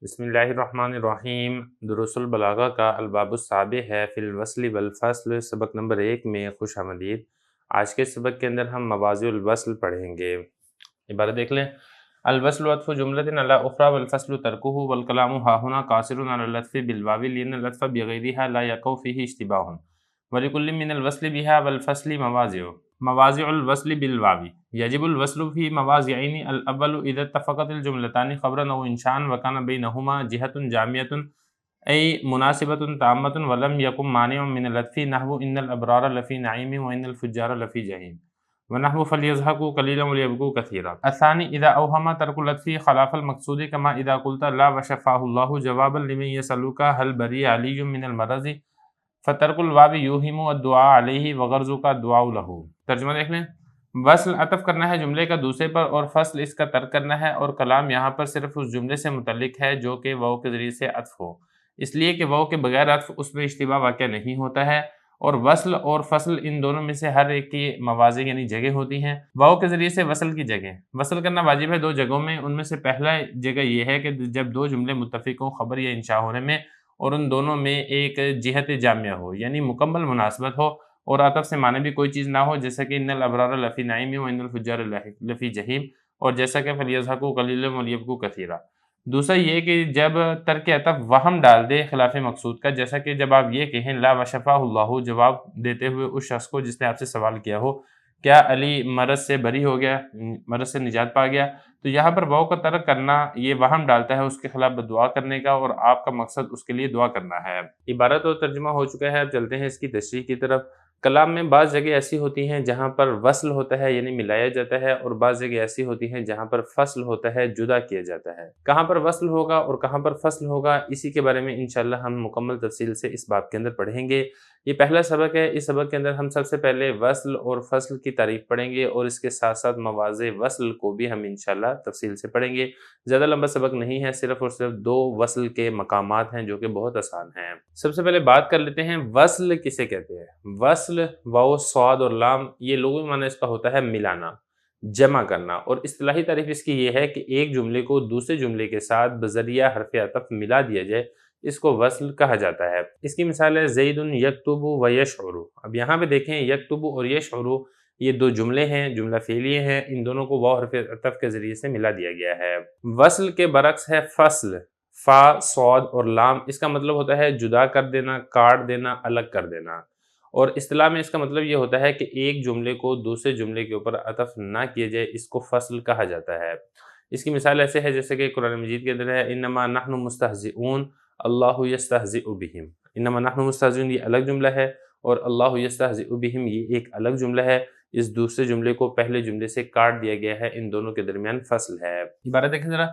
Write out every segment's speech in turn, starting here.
بسم اللہ الرحمن الرحیم۔ دروس البلاغہ کا الباب السابع ہے فی الوصل والفصل، سبق نمبر 1 میں خوش آمدید۔ آج کے سبق کے اندر ہم مواضع الوصل پڑھیں گے۔ عبارت دیکھ لیں۔ الوصل عطف جملۃ علی اخری والفصل ترکہ والکلام ها هنا قاصر علی العطف بالواو لان العطف بغیرها لا یقع فیہ اشتباہ ولکل من الوصل بها والفصل مواضع الوصل بالواو یجب الوصل فی مواضعین الاول اذا اتفقت الجملتان خبرا او انشاء وکان بینہما جہۃ جامعۃ ای مناسبۃ تامۃ ولم یکن مانع من العطف نحو ان الابرار لفی نعیم وان الفجار لفی جحیم ونحو فلیضحکوا قلیلا ولیبکوا کثیرا۔ الثانی اذا اوہم ترک العطف خلاف المقصود کما اذا قلت لا وشفاہ اللہ جوابا لمن یسألک هل بری علی من المرض فترک الواو یوہم الدعاء علیہ وغرضک الدعاء لہ۔ ترجمہ دیکھ لیں۔ وصل عطف کرنا ہے جملے کا دوسرے پر اور فصل اس کا ترک کرنا ہے، اور کلام یہاں پر صرف اس جملے سے متعلق ہے جو کہ واو کے ذریعے سے عطف ہو، اس لیے کہ واو کے بغیر عطف اس میں اشتباہ واقع نہیں ہوتا ہے، اور وصل اور فصل ان دونوں میں سے ہر ایک کی مواضع یعنی جگہ ہوتی ہیں۔ واو کے ذریعے سے وصل کی جگہ وصل کرنا واجب ہے دو جگہوں میں، ان میں سے پہلا جگہ یہ ہے کہ جب دو جملے متفق ہوں خبر یا انشاء ہونے میں، اور ان دونوں میں ایک جہت جامعہ ہو یعنی مکمل مناسبت ہو، اور عطف سے معنی بھی کوئی چیز نہ ہو، جیسا کہ ان الابرار لفی نعیم و ان الفجار لفی جحیم، اور جیسا کہ فلیضحکوا قلیلا ولیبکوا کثیرا۔ دوسرا یہ کہ جب ترک عطف وہم ڈال دے خلاف مقصود کا، جیسا کہ جب آپ یہ کہیں لا وشفاہ اللہ، جواب دیتے ہوئے اس شخص کو جس نے آپ سے سوال کیا ہو کیا علی مرض سے بری ہو گیا، مرض سے نجات پا گیا، تو یہاں پر واو کا ترک کرنا یہ وہم ڈالتا ہے اس کے خلاف بدعا کرنے کا، اور آپ کا مقصد اس کے لیے دعا کرنا ہے۔ عبارت اور ترجمہ ہو چکا ہے، اب چلتے ہیں اس کی تشریح کی طرف۔ کلام میں بعض جگہ ایسی ہوتی ہیں جہاں پر وصل ہوتا ہے یعنی ملایا جاتا ہے، اور بعض جگہ ایسی ہوتی ہیں جہاں پر فصل ہوتا ہے جدا کیا جاتا ہے۔ کہاں پر وصل ہوگا اور کہاں پر فصل ہوگا، اسی کے بارے میں انشاءاللہ ہم مکمل تفصیل سے اس باب کے اندر پڑھیں گے۔ یہ پہلا سبق ہے، اس سبق کے اندر ہم سب سے پہلے وصل اور فصل کی تعریف پڑھیں گے، اور اس کے ساتھ ساتھ مواضع وصل کو بھی ہم انشاءاللہ تفصیل سے پڑھیں گے۔ زیادہ لمبا سبق نہیں ہے، صرف اور صرف دو وصل کے مقامات ہیں جو کہ بہت آسان ہیں۔ سب سے پہلے بات کر لیتے ہیں وصل کسے کہتے ہیں۔ وصل واو صاد اور لام، یہ لغوی معنی اس کا ہوتا ہے ملانا، جمع کرنا، اور اصطلاحی تعریف اس کی یہ ہے کہ ایک جملے کو دوسرے جملے کے ساتھ بذریعہ حرف عطف ملا دیا جائے، اس کو وصل کہا جاتا ہے۔ اس کی مثال ہے زید یکتب و یشعر۔ اب یہاں پہ دیکھیں یکتب اور یشعر یہ دو جملے ہیں، جملہ فعلیہ ہیں، ان دونوں کو واو حرف عطف کے ذریعے سے ملا دیا گیا ہے۔ وصل کے برعکس ہے فصل، فا صاد اور لام، اس کا مطلب ہوتا ہے جدا کر دینا، کاٹ دینا، الگ کر دینا، اور اصطلاح میں اس کا مطلب یہ ہوتا ہے کہ ایک جملے کو دوسرے جملے کے اوپر عطف نہ کیا جائے، اس کو فصل کہا جاتا ہے۔ اس کی مثال ایسے ہے جیسے کہ قرآن مجید کے اندر ہے انما نحن مستہزئون اللہ یستہزئ بہم۔ انما نحن مستہزئون یہ الگ جملہ ہے، اور اللہ یستہزئ بہم یہ ایک الگ جملہ ہے۔ اس دوسرے جملے کو پہلے جملے سے کاٹ دیا گیا ہے، ان دونوں کے درمیان فصل ہے۔ عبارت دیکھیں ذرا۔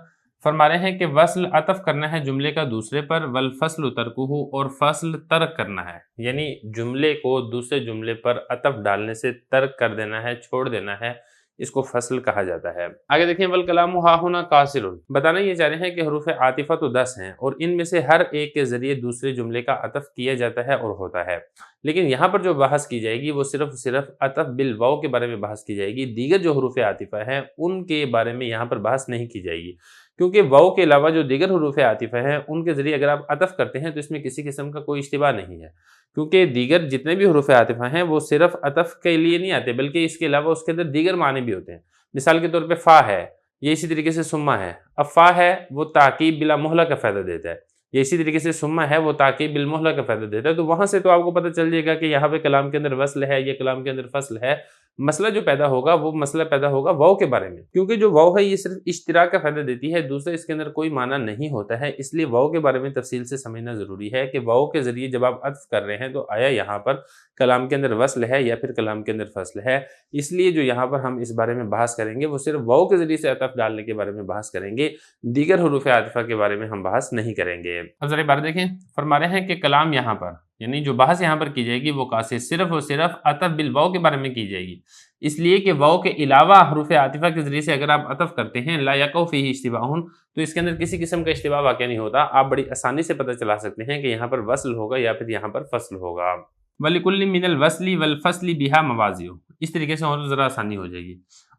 فرما رہے ہیں کہ وصل عطف کرنا ہے جملے کا دوسرے پر، والفصل ترکہ، اور فصل ترک کرنا ہے یعنی جملے کو دوسرے جملے پر عطف ڈالنے سے ترک کر دینا ہے، چھوڑ دینا ہے، اس کو فصل کہا جاتا ہے۔ آگے دیکھیں والکلام ہا ہنا قاصر، بتانا یہ چاہ رہے ہیں کہ حروف عاطفہ تو 10 ہیں، اور ان میں سے ہر ایک کے ذریعے دوسرے جملے کا عطف کیا جاتا ہے اور ہوتا ہے، لیکن یہاں پر جو بحث کی جائے گی وہ صرف عطف بالواو کے بارے میں بحث کی جائے گی۔ دیگر جو حروف عاطفہ ہیں ان کے بارے میں یہاں پر بحث نہیں کی جائے گی، کیونکہ واو کے علاوہ جو دیگر حروف عاطفہ ہیں ان کے ذریعے اگر آپ عطف کرتے ہیں تو اس میں کسی قسم کا کوئی اشتباہ نہیں ہے، کیونکہ دیگر جتنے بھی حروف عاطفہ ہیں وہ صرف عطف کے لیے نہیں آتے، بلکہ اس کے علاوہ اس کے اندر دیگر معنی بھی ہوتے ہیں۔ مثال کے طور پہ فا ہے، یہ اسی طریقے سے ثم ہے۔ اب فا ہے وہ تعقیب بلا مہلہ کا فائدہ دیتا ہے، یہ اسی طریقے سے ثم ہے وہ تعقیب بالمہلہ کا فائدہ دیتا ہے، تو وہاں سے تو آپ کو پتہ چل جائے گا کہ یہاں پہ کلام کے اندر وصل ہے یا کلام کے اندر فصل ہے۔ مسئلہ جو پیدا ہوگا وہ مسئلہ پیدا ہوگا واو کے بارے میں، کیونکہ جو واو ہے یہ صرف اشتراک کا فائدہ دیتی ہے، دوسرا اس کے اندر کوئی معنی نہیں ہوتا ہے، اس لیے واو کے بارے میں تفصیل سے سمجھنا ضروری ہے کہ واو کے ذریعے جب آپ عطف کر رہے ہیں تو آیا یہاں پر کلام کے اندر وصل ہے یا پھر کلام کے اندر فصل ہے۔ اس لیے جو یہاں پر ہم اس بارے میں بحث کریں گے وہ صرف واو کے ذریعے سے عطف ڈالنے کے بارے میں بحث کریں گے، دیگر حروف عاطفہ کے بارے میں ہم بحث نہیں کریں گے۔ اب ذرا بات دیکھیں، فرما رہے ہیں کہ کلام یہاں پر یعنی جو بحث یہاں پر کی جائے گی وہ قاصر صرف اور صرف عطف بالواو کے بارے میں کی جائے گی، اس لیے کہ واو کے علاوہ حروف عاطفہ کے ذریعے سے اگر آپ عطف کرتے ہیں لا یقع فیہ اشتباہ، تو اس کے اندر کسی قسم کا اشتباہ واقع نہیں ہوتا، آپ بڑی آسانی سے پتہ چلا سکتے ہیں کہ یہاں پر وصل ہوگا یا پھر یہاں پر فصل ہوگا۔ وَلِكُلٍّ مِّنَ الْوَصْلِ وَالْفَصْلِ بِهَا مَوَاضِعُ، اس طریقے سے اور ذرا آسانی ہو جائے گی۔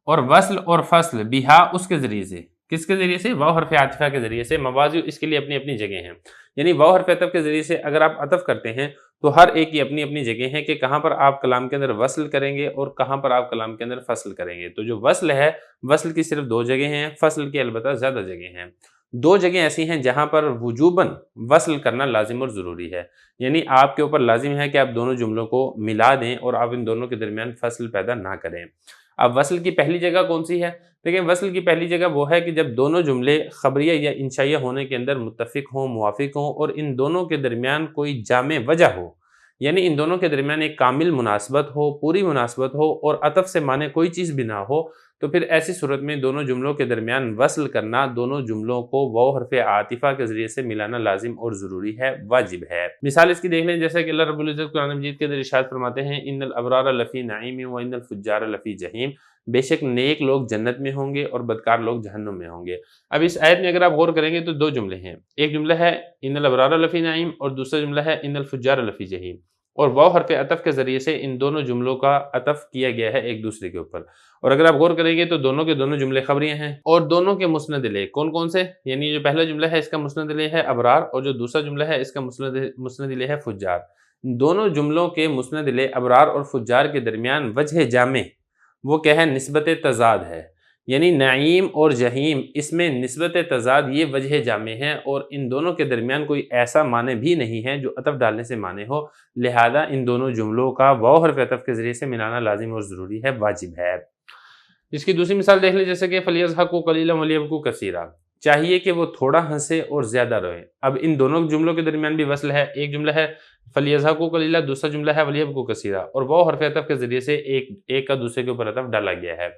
اور وصل اور فصل بہا اس کے ذریعے سے کس کے ذریعے سے؟ واو حرف عاطفہ کے ذریعے سے۔ مواضع اس کے لیے اپنی اپنی جگہ ہیں، یعنی واو حرف عطف کے ذریعے سے اگر آپ عطف کرتے ہیں تو ہر ایک کی اپنی اپنی جگہ ہے کہ کہاں پر آپ کلام کے اندر وصل کریں گے اور کہاں پر آپ کلام کے اندر فصل کریں گے۔ تو جو وصل ہے، وصل کی صرف 2 جگہ ہیں، فصل کی البتہ زیادہ جگہ ہیں۔ 2 جگہیں ایسی ہیں جہاں پر وجوباً وصل کرنا لازم اور ضروری ہے، یعنی آپ کے اوپر لازم ہے کہ آپ دونوں جملوں کو ملا دیں اور آپ ان دونوں کے درمیان فصل پیدا نہ کریں۔ اب وصل کی پہلی جگہ کون سی ہے؟ دیکھیں، وصل کی پہلی جگہ وہ ہے کہ جب دونوں جملے خبریہ یا انشائیہ ہونے کے اندر متفق ہوں، موافق ہوں اور ان دونوں کے درمیان کوئی جامع وجہ ہو، یعنی ان دونوں کے درمیان ایک کامل مناسبت ہو، پوری مناسبت ہو اور عطف سے مانے کوئی چیز بھی نہ ہو، تو پھر ایسی صورت میں دونوں جملوں کے درمیان وصل کرنا، دونوں جملوں کو واو حرف عاطفہ کے ذریعے سے ملانا لازم اور ضروری ہے، واجب ہے۔ مثال اس کی دیکھ لیں، جیسے کہ اللہ رب العزت قرآن مجید کے اندر ارشاد فرماتے ہیں ان الابرار لفی نعیم و ان الفجار لفی جہیم، بے شک نیک لوگ جنت میں ہوں گے اور بدکار لوگ جہنم میں ہوں گے۔ اب اس آیت میں اگر آپ غور کریں گے تو 2 جملے ہیں، ایک جملہ ہے ان الابرار لفی نعیم اور دوسرا جملہ ہے ان الفجار لفی جہیم، اور واو حرف عطف کے ذریعے سے ان دونوں جملوں کا عطف کیا گیا ہے ایک دوسرے کے اوپر۔ اور اگر آپ غور کریں گے تو دونوں کے دونوں جملے خبریہ ہیں اور دونوں کے مسند الیہ کون کون سے؟ یعنی جو پہلا جملہ ہے اس کا مسند الیہ ہے ابرار اور جو دوسرا جملہ ہے اس کا مسند الیہ ہے فجار۔ دونوں جملوں کے مسند الیہ ابرار اور فجار کے درمیان وجہ جامع وہ کیا ہے؟ نسبت تضاد ہے، یعنی نعیم اور جہیم اس میں نسبت تضاد یہ وجہ جامع ہے اور ان دونوں کے درمیان کوئی ایسا معنی بھی نہیں ہے جو عطف ڈالنے سے معنی ہو، لہذا ان دونوں جملوں کا واو حرف عطف کے ذریعے سے ملانا لازم اور ضروری ہے، واجب ہے۔ اس کی دوسری مثال دیکھ لیں، جیسے کہ فَلْيَضْحَكُوا قَلِيلًا وَلْيَبْكُوا كَثِيرًا، چاہیے کہ وہ تھوڑا ہنسے اور زیادہ روئیں۔ اب ان دونوں جملوں کے درمیان بھی وصل ہے، ایک جملہ ہے فَلْيَضْحَكُوا قَلِيلًا، دوسرا جملہ ہے وَلْيَبْكُوا كَثِيرًا، اور واو حرف عطف کے ذریعے سے ایک کا دوسرے کے اوپر عطف ڈالا گیا ہے۔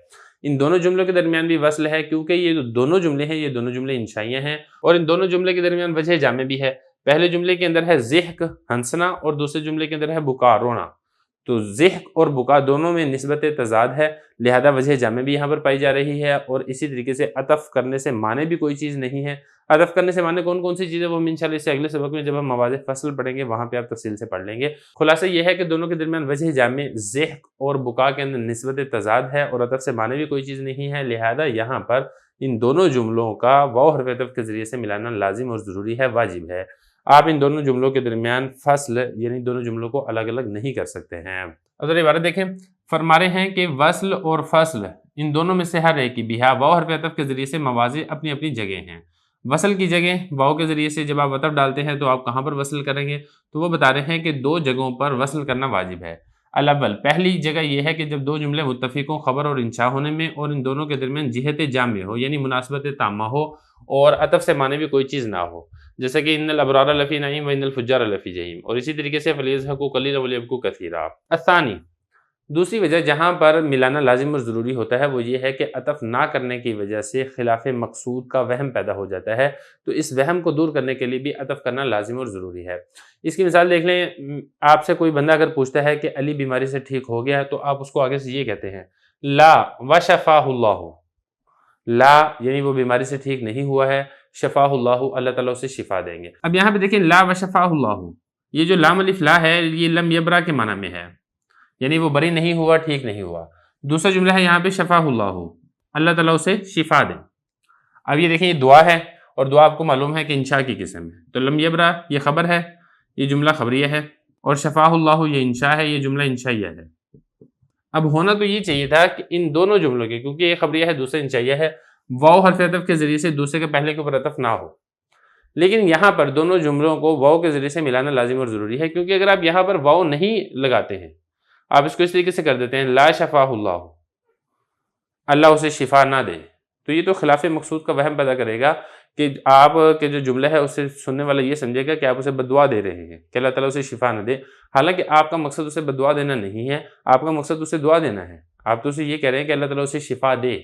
ان دونوں جملوں کے درمیان بھی وصل ہے کیونکہ یہ دونوں جملے ہیں، یہ دونوں جملے انشائیہ ہیں اور ان دونوں جملے کے درمیان وجہ جامع بھی ہے۔ پہلے جملے کے اندر ہے ضحک ہنسنا اور دوسرے جملے کے اندر ہے بکا رونا، تو ضحک اور بکا دونوں میں نسبت تضاد ہے، لہذا وجہ جامع بھی یہاں پر پائی جا رہی ہے اور اسی طریقے سے عطف کرنے سے معنی بھی کوئی چیز نہیں ہے۔ عطف کرنے سے معنی کون کون سی چیزیں وہ ہم انشاءاللہ اس سے اگلے سبق میں جب ہم مواضع فصل پڑھیں گے وہاں پہ آپ تفصیل سے پڑھ لیں گے۔ خلاصہ یہ ہے کہ دونوں کے درمیان وجہ جامع ضحک اور بکا کے اندر نسبت تضاد ہے اور عطف سے معنی بھی کوئی چیز نہیں ہے، لہذا یہاں پر ان دونوں جملوں کا واو حرف عطف کے ذریعے سے ملانا لازم اور ضروری ہے، واجب ہے۔ آپ ان دونوں جملوں کے درمیان فصل یعنی دونوں جملوں کو الگ الگ نہیں کر سکتے ہیں۔ اب ذرا عبارت دیکھیں، فرما رہے ہیں کہ وصل اور فصل ان دونوں میں سے ہر ایک کی بھی واو حرف عطف کے ذریعے سے مواضع اپنی اپنی جگہ ہیں۔ وصل کی جگہ واو کے ذریعے سے جب آپ عطف ڈالتے ہیں تو آپ کہاں پر وصل کریں گے؟ تو وہ بتا رہے ہیں کہ 2 جگہوں پر وصل کرنا واجب ہے۔ الاول، پہلی جگہ یہ ہے کہ جب 2 جملے متفق ہوں خبر اور انشاء ہونے میں اور ان دونوں کے درمیان جہت جامع ہو یعنی مناسبت تامہ ہو اور عطف سے معنی بھی کوئی چیز نہ ہو، جیسے کہ ان الابرار لفی نعیم و ان الفجار لفی جہیم، اور اسی طریقے سے فَلْيَضْحَكُوا قَلِيلًا وَلْيَبْكُوا كَثِيرًا۔ الثانی، دوسری وجہ جہاں پر ملانا لازم اور ضروری ہوتا ہے وہ یہ ہے کہ عطف نہ کرنے کی وجہ سے خلاف مقصود کا وہم پیدا ہو جاتا ہے، تو اس وہم کو دور کرنے کے لیے بھی عطف کرنا لازم اور ضروری ہے۔ اس کی مثال دیکھ لیں، آپ سے کوئی بندہ اگر پوچھتا ہے کہ علی بیماری سے ٹھیک ہو گیا ہے تو آپ اس کو آگے سے یہ کہتے ہیں لا وشفاہ اللہ، لا یعنی وہ بیماری سے ٹھیک نہیں ہوا ہے، شفاہ اللہ اللہ تعالیٰ اسے شفا دیں گے۔ اب یہاں پہ دیکھیں لا وشفاہ اللہ، یہ جو لام الف لا ہے یہ لم یبرا کے معنی میں ہے، یعنی وہ بری نہیں ہوا، ٹھیک نہیں ہوا۔ دوسرا جملہ ہے یہاں پہ شفاہ اللہ، اللہ تعالیٰ اسے شفا دیں۔ اب یہ دیکھیں، یہ دعا ہے اور دعا آپ کو معلوم ہے کہ انشاء کی قسم ہے، تو لم یبرا یہ خبر ہے، یہ جملہ خبریہ ہے، اور شفاہ اللہ یہ انشاء ہے، یہ جملہ انشائیہ ہے۔ اب ہونا تو یہ چاہیے تھا کہ ان دونوں جملوں کے، کیونکہ یہ خبریہ ہے دوسرا انشائیہ ہے، واو حرف عطف کے ذریعے سے دوسرے کے پہلے کے اوپر عطف نہ ہو، لیکن یہاں پر دونوں جملوں کو واو کے ذریعے سے ملانا لازم اور ضروری ہے، کیونکہ اگر آپ یہاں پر واو نہیں لگاتے ہیں، آپ اس کو اس طریقے سے کر دیتے ہیں لا شفاہ اللہ، اللہ اسے شفا نہ دے، تو یہ تو خلاف مقصود کا وہم پیدا کرے گا کہ آپ کے جو جملہ ہے اسے سننے والا یہ سمجھے گا کہ آپ اسے بددعا دے رہے ہیں کہ اللہ تعالیٰ اسے شفا نہ دے، حالانکہ آپ کا مقصد اسے بددعا دینا نہیں ہے، آپ کا مقصد اسے دعا دینا ہے، آپ تو اسے یہ کہہ رہے ہیں کہ اللہ تعالیٰ اسے شفا دے۔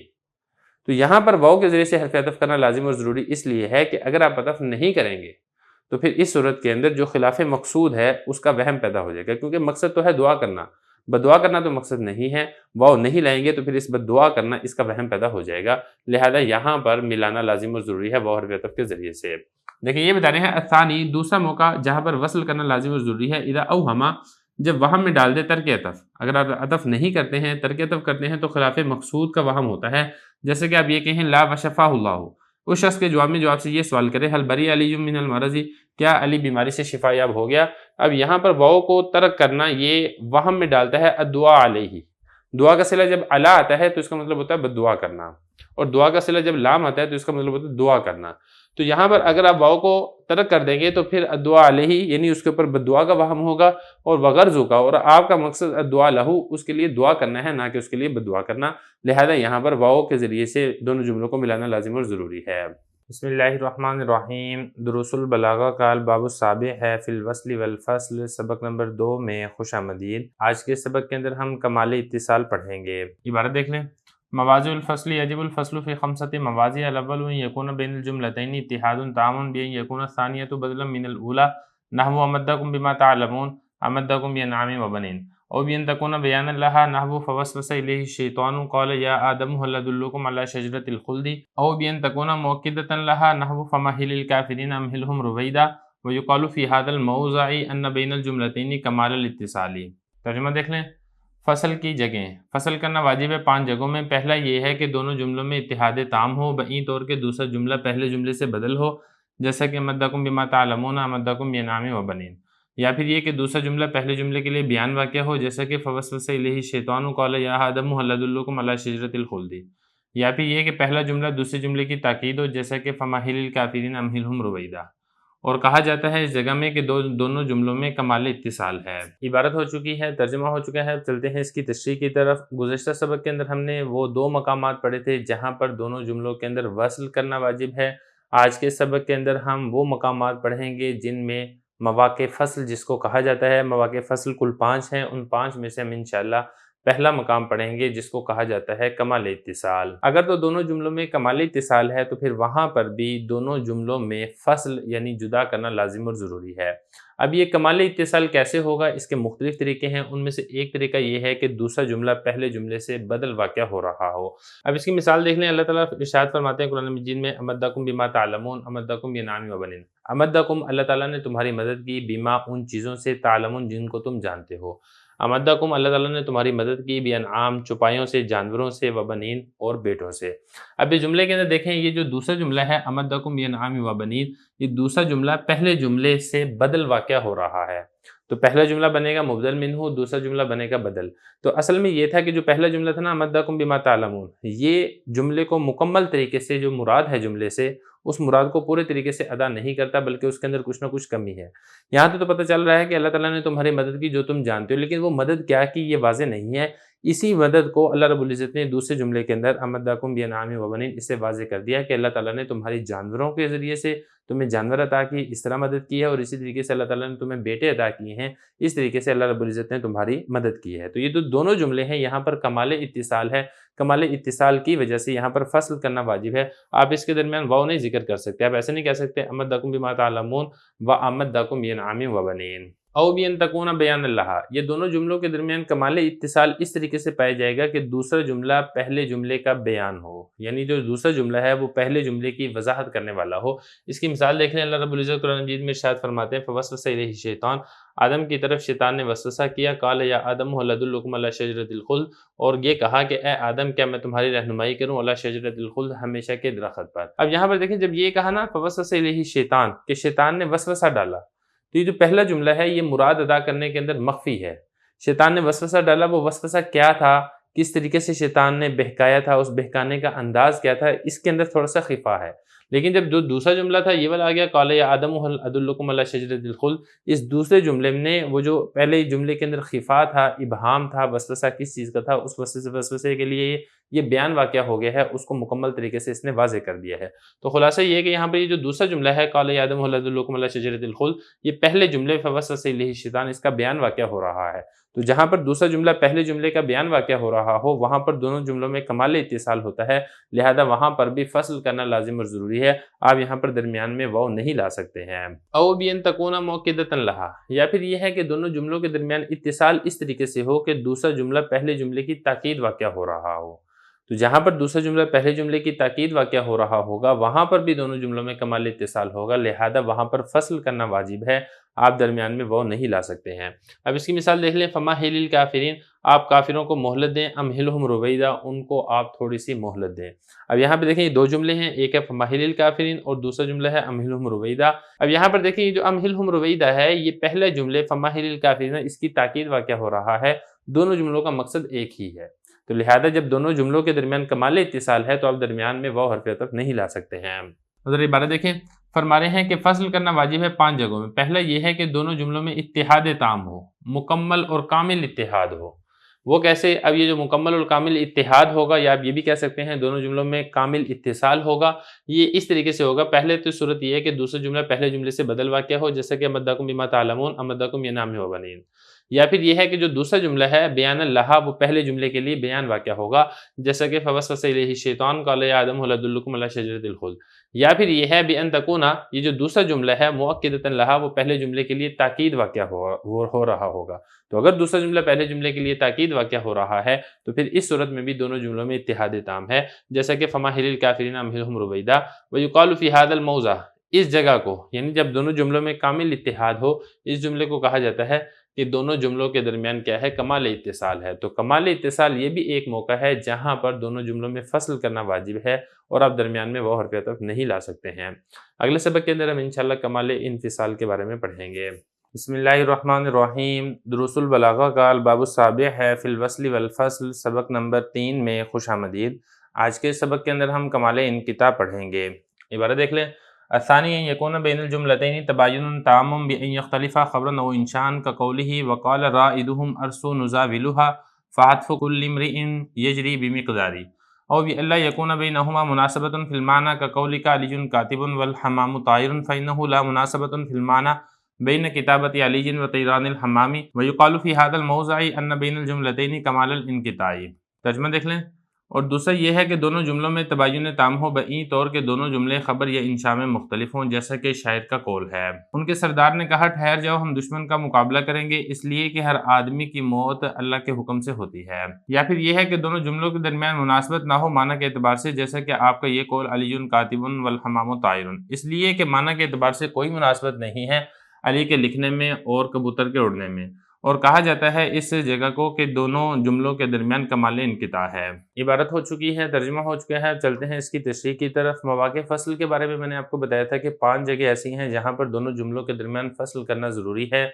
تو یہاں پر واو کے ذریعے سے حرف عطف کرنا لازم اور ضروری اس لیے ہے کہ اگر آپ عطف نہیں کریں گے تو پھر اس صورت کے اندر جو خلاف مقصود ہے اس کا وہم پیدا ہو جائے گا، کیونکہ مقصد تو ہے دعا کرنا، بددعا کرنا تو مقصد نہیں ہے، واو نہیں لائیں گے تو پھر اس بددعا کرنا اس کا وہم پیدا ہو جائے گا، لہذا یہاں پر ملانا لازم اور ضروری ہے واو حرف عطف کے ذریعے سے۔ دیکھیں یہ بتا رہے ہیں الثانی، دوسرا موقع جہاں پر وصل کرنا لازم اور ضروری ہے، اذا اوہما، جب وہم میں ڈال دے ترک عطف، اگر آپ عطف نہیں کرتے ہیں، ترک عطف کرتے ہیں تو خلاف مقصود کا وہم ہوتا ہے، جیسے کہ آپ یہ کہیں لا وشفاہ اللہ، اس شخص کے جواب میں جو آپ سے یہ سوال کرے حل بری علی من المرضی، کیا علی بیماری سے شفا یاب ہو گیا؟ اب یہاں پر واؤ کو ترک کرنا یہ وہم میں ڈالتا ہے الدعاء علیہ، دعا کا صلہ جب علا آتا ہے تو اس کا مطلب ہوتا ہے بد دعا کرنا، اور دعا کا صلہ جب لام آتا ہے تو اس کا مطلب ہوتا ہے دعا کرنا۔ تو یہاں پر اگر آپ واؤ کو ترک کر دیں گے تو پھر الدعاء علیہ یعنی اس کے اوپر بد دعا کا وہم ہوگا، اور وغرض کا، اور آپ کا مقصد الدعاء لہو اس کے لیے دعا کرنا ہے، نہ کہ اس کے لیے بد دعا کرنا، لہذا یہاں پر واؤ کے ذریعے سے دونوں جملوں کو ملانا لازم اور ضروری ہے۔ بسم اللہ الرحمن الرحیم، دروس البلاغہ کا الباب السابع ہے فی الوصل والفصل، سبق نمبر 2 میں خوش آمدید۔ آج کے سبق کے اندر ہم کمال اتصال پڑھیں گے۔ عبارت دیکھ لیں، مواضع الفصل یجب الفصل فی خمسۃ مواضع، الاول ان یکون بین الجملتین اتحاد تام بان یکون الثانیۃ بدلا من الاولی، نحو امدکم بما تعلمون، امدکم بانعام وبنین، او بین تکون بیانا لها نحو فوسوس الیہ الشیطان قال یا آدم هل ادلکم علی شجرۃ الخلد، او بین تکون مؤکدۃ لها نحو فمهل الکافرین امهلهم رویدا، ویقال فی هذا الموضع ان بین الجملتین کمال الاتصال۔ ترجمہ دیکھ لیں، فصل کی جگہیں، فصل کرنا واجب ہے 5 جگہوں میں۔ پہلا یہ ہے کہ دونوں جملوں میں اتحاد تام ہو، بئیں طور کے دوسرا جملہ پہلے جملے سے بدل ہو، جیسا کہ امدکم بما تعلمون امدکم بانعام وبنین، یا پھر یہ کہ دوسرا جملہ پہلے جملے کے لیے بیان واقع ہو، جیسا کہ فوسوس الیہ الشیطان قال یا آدم هل ادلکم علی شجرۃ الخلد، یا پھر یہ کہ پہلا جملہ دوسرے جملے کی تاکید ہو، جیسا کہ فمهل الکافرین امهلهم رویدا، اور کہا جاتا ہے اس جگہ میں کہ دونوں جملوں میں کمال اتصال ہے۔ عبارت ہو چکی ہے، ترجمہ ہو چکا ہے، اب چلتے ہیں اس کی تشریح کی طرف۔ گزشتہ سبق کے اندر ہم نے وہ 2 مقامات پڑھے تھے جہاں پر دونوں جملوں کے اندر وصل کرنا واجب ہے۔ آج کے سبق کے اندر ہم وہ مقامات پڑھیں گے جن میں مواقع فصل جس کو کہا جاتا ہے، مواقع فصل کل 5 ہیں، ان 5 میں سے ہم انشاءاللہ پہلا مقام پڑھیں گے جس کو کہا جاتا ہے کمال اتصال۔ اگر تو دونوں جملوں میں کمال اتصال ہے تو پھر وہاں پر بھی دونوں جملوں میں فصل یعنی جدا کرنا لازم اور ضروری ہے۔ اب یہ کمال اتصال کیسے ہوگا؟ اس کے مختلف طریقے ہیں، ان میں سے ایک طریقہ یہ ہے کہ دوسرا جملہ پہلے جملے سے بدل واقع ہو رہا ہو۔ اب اس کی مثال دیکھ لیں، اللہ تعالیٰ ارشاد فرماتے ہیں قرآن مجید میں، امدکم بما تعلمون امدکم بانعام وبنین، امدکم اللہ تعالیٰ نے تمہاری مدد کی، بما ان چیزوں سے، تعلمون جن کو تم جانتے ہو، امدکم اللہ تعالیٰ نے تمہاری مدد کی، بانعام چوپایوں سے، جانوروں سے، وبنین اور بیٹوں سے۔ اب اس جملے کے اندر دیکھیں، یہ جو دوسرا جملہ ہے امدکم بانعام وبنین، یہ دوسرا جملہ پہلے جملے سے بدل واقع ہو رہا ہے۔ تو پہلا جملہ بنے گا مبدل منہ، دوسرا جملہ بنے گا بدل۔ تو اصل میں یہ تھا کہ جو پہلا جملہ تھا نا امدکم بما تعلمون، یہ جملے کو مکمل طریقے سے جو مراد ہے جملے سے، اس مراد کو پورے طریقے سے ادا نہیں کرتا، بلکہ اس کے اندر کچھ نہ کچھ کمی ہے۔ یہاں تو پتہ چل رہا ہے کہ اللہ تعالیٰ نے تمہاری مدد کی جو تم جانتے ہو، لیکن وہ مدد کیا کی یہ واضح نہیں ہے۔ اسی مدد کو اللہ رب العزت نے دوسرے جملے کے اندر امدکم بانعام وبنین اس سے واضح کر دیا کہ اللہ تعالیٰ نے تمہاری جانوروں کے ذریعے سے تمہیں جانور عطا کی، اس طرح مدد کی ہے، اور اسی طریقے سے اللہ تعالیٰ نے تمہیں بیٹے عطا کیے ہیں، اس طریقے سے اللہ رب العزت نے تمہاری مدد کی ہے۔ تو یہ تو دونوں جملے ہیں، یہاں پر کمال اتصال ہے، کمال اتصال کی وجہ سے یہاں پر فصل کرنا واجب ہے۔ آپ اس کے درمیان واو نہیں ذکر کر سکتے، آپ ایسے نہیں کہہ سکتے امدکم بما تعلمون و امدکم بانعام وبنین، او بین تکون بیان اللہ۔ یہ دونوں جملوں کے درمیان کمال اتصال اس طریقے سے پایا جائے گا کہ دوسرا جملہ پہلے جملے کا بیان ہو، یعنی جو دوسرا جملہ ہے وہ پہلے جملے کی وضاحت کرنے والا ہو۔ اس کی مثال دیکھ لیں، اللہ رب العزت قرآن مجید میں ارشاد فرماتے ہیں فوسوس الیہ الشیطان، آدم کی طرف شیطان نے وسوسہ کیا، قال یا آدم هل ادلکم علی شجرۃ الخلد، اور یہ کہا کہ اے آدم کیا میں تمہاری رہنمائی کروں علی شجرۃ الخلد، ہمیشہ کے درخت پر۔ اب یہاں پر دیکھیں، جب یہ کہا نا فوسوس الیہ الشیطان کہ شیطان نے وسوسہ ڈالا، تو یہ جو پہلا جملہ ہے یہ مراد ادا کرنے کے اندر مخفی ہے۔ شیطان نے وسوسہ ڈالا، وہ وسوسہ کیا تھا، کس طریقے سے شیطان نے بہکایا تھا، اس بہکانے کا انداز کیا تھا، اس کے اندر تھوڑا سا خفا ہے۔ لیکن جب جو دوسرا جملہ تھا یہ والا آ گیا قال یا آدم هل ادلکم علی شجرۃ الخلد، اس دوسرے جملے میں وہ جو پہلے جملے کے اندر خفا تھا، ابہام تھا، وسوسہ کس چیز کا تھا، اس وسوسے کے لیے یہ بیان واقع ہو گیا ہے، اس کو مکمل طریقے سے اس نے واضح کر دیا ہے۔ تو خلاصہ یہ ہے کہ یہاں پہ یہ جو دوسرا جملہ ہے قال یا آدم هل ادلکم علی شجرۃ الخلد، یہ پہلے جملے فوسوس الیہ الشیطان اس کا بیان واقع ہو رہا ہے۔ تو جہاں پر دوسرا جملہ پہلے جملے کا بیان واقع ہو رہا ہو، وہاں پر دونوں جملوں میں کمال اتصال ہوتا ہے، لہذا وہاں پر بھی فصل کرنا لازم اور ضروری ہے۔ آپ یہاں پر درمیان میں واو نہیں لا سکتے ہیں۔ او بین تکون موقدۃ لہا، یا پھر یہ ہے کہ دونوں جملوں کے درمیان اتصال اس طریقے سے ہو کہ دوسرا جملہ پہلے جملے کی تاکید واقع ہو رہا ہو۔ تو جہاں پر دوسرا جملہ پہلے جملے کی تاکید واقع ہو رہا ہوگا وہاں پر بھی دونوں جملوں میں کمال اتصال ہوگا، لہذا وہاں پر فصل کرنا واجب ہے، آپ درمیان میں وہ نہیں لا سکتے ہیں۔ اب اس کی مثال دیکھ لیں، فَمَهِّلِ الْكَافِرِينَ، آپ کافروں کو مہلت دیں، امہلہم رویدا، ان کو آپ تھوڑی سی مہلت دیں۔ اب یہاں پہ دیکھیں یہ دو جملے ہیں، ایک ہے فَمَهِّلِ الْكَافِرِينَ اور دوسرا جملہ ہے امہلہم رویدا۔ اب یہاں پر دیکھیں یہ جو امہلہم رویدا ہے یہ پہلے جملے فَمَهِّلِ الْكَافِرِينَ اس کی تاکید واقع ہو رہا ہے، دونوں جملوں کا مقصد ایک ہی ہے، تو لہذا جب دونوں جملوں کے درمیان کمال اتصال ہے تو آپ درمیان میں واو حرف عطف نہیں لا سکتے ہیں۔ ذرا عبارت دیکھیں، فرما رہے ہیں کہ فصل کرنا واجب ہے 5 جگہوں میں۔ پہلا یہ ہے کہ دونوں جملوں میں اتحاد تام ہو، مکمل اور کامل اتحاد ہو۔ وہ کیسے؟ اب یہ جو مکمل اور کامل اتحاد ہوگا یا آپ یہ بھی کہہ سکتے ہیں دونوں جملوں میں کامل اتصال ہوگا، یہ اس طریقے سے ہوگا۔ پہلے تو صورت یہ ہے کہ دوسرا جملہ پہلے جملے سے بدل واقع ہو، جیسا کہ امدکم بما تعلمون، امدکم ینام و بنین، یا پھر یہ ہے کہ جو دوسرا جملہ ہے بیان لہا وہ پہلے جملے کے لیے بیان واقع ہوگا، جیسا کہ فوسوس الیہ الشیطان قال یا آدم هل ادلکم علی شجرۃ الخلد، یا پھر یہ ہے بان تکونا، یہ جو دوسرا جملہ ہے مؤکدۃ لہا وہ پہلے جملے کے لیے تاکید واقع ہو رہا ہوگا۔ تو اگر دوسرا جملہ پہلے جملے کے لیے تاکید واقع ہو رہا ہے تو پھر اس صورت میں بھی دونوں جملوں میں اتحاد تام ہے، جیسا کہ فَمَهِّلِ الْكَافِرِينَ أَمْهِلْهُمْ رُوَيْدًا وَيُقَالُ فِي هَذَا الْمَوْضِعِ، اس جگہ کو یعنی جب دونوں جملوں میں کامل اتحاد ہو اس جملے کو کہا جاتا ہے کہ دونوں جملوں کے درمیان کیا ہے؟ کمال اتصال ہے۔ تو کمال اتصال یہ بھی ایک موقع ہے جہاں پر دونوں جملوں میں فصل کرنا واجب ہے اور آپ درمیان میں وہ حرف عطف نہیں لا سکتے ہیں۔ اگلے سبق کے اندر ہم انشاءاللہ کمال انفصال کے بارے میں پڑھیں گے۔ بسم اللہ الرحمن الرحیم، دروس البلاغہ کا الباب السابع ہے فی الوصل والفصل، سبق نمبر 3 میں خوش آمدید۔ آج کے سبق کے اندر ہم کمال انقطاع پڑھیں گے۔ عبارت دیکھ لیں، الثانی ان یکون بین الجملتین تباین تام بان یختلف خبرا او انشاء کقولہ وقال رائدہم ارسو نزاولها فحذف کل امرئ یجری بمقدار، او بألا یکون بینہما مناسبۃ فی المعنی کقولک علی کاتب والحمام طائر فإنہ لا مناسبۃ فی المعنی بین کتابت علی و طیران الحمام ویقال فی هذا الموضع ان بین الجملتین کمال الانقطاع۔ ترجمہ دیکھ لیں، اور دوسرا یہ ہے کہ دونوں جملوں میں تباین تام ہو بئی طور کے دونوں جملے خبر یا انشاء میں مختلف ہوں، جیسا کہ شاعر کا قول ہے۔ ان کے سردار نے کہا ٹھہر جاؤ، ہم دشمن کا مقابلہ کریں گے، اس لیے کہ ہر آدمی کی موت اللہ کے حکم سے ہوتی ہے۔ یا پھر یہ ہے کہ دونوں جملوں کے درمیان مناسبت نہ ہو معنی کے اعتبار سے، جیسا کہ آپ کا یہ قول علی کاتب والحمام طائر، اس لیے کہ معنی کے اعتبار سے کوئی مناسبت نہیں ہے علی کے لکھنے میں اور کبوتر کے اڑنے میں، اور کہا جاتا ہے اس جگہ کو کہ دونوں جملوں کے درمیان کمال انقطاع ہے۔ عبارت ہو چکی ہے، ترجمہ ہو چکا ہے، اب چلتے ہیں اس کی تشریح کی طرف۔ مواقع فصل کے بارے میں نے آپ کو بتایا تھا کہ 5 جگہ ایسی ہیں جہاں پر دونوں جملوں کے درمیان فصل کرنا ضروری ہے،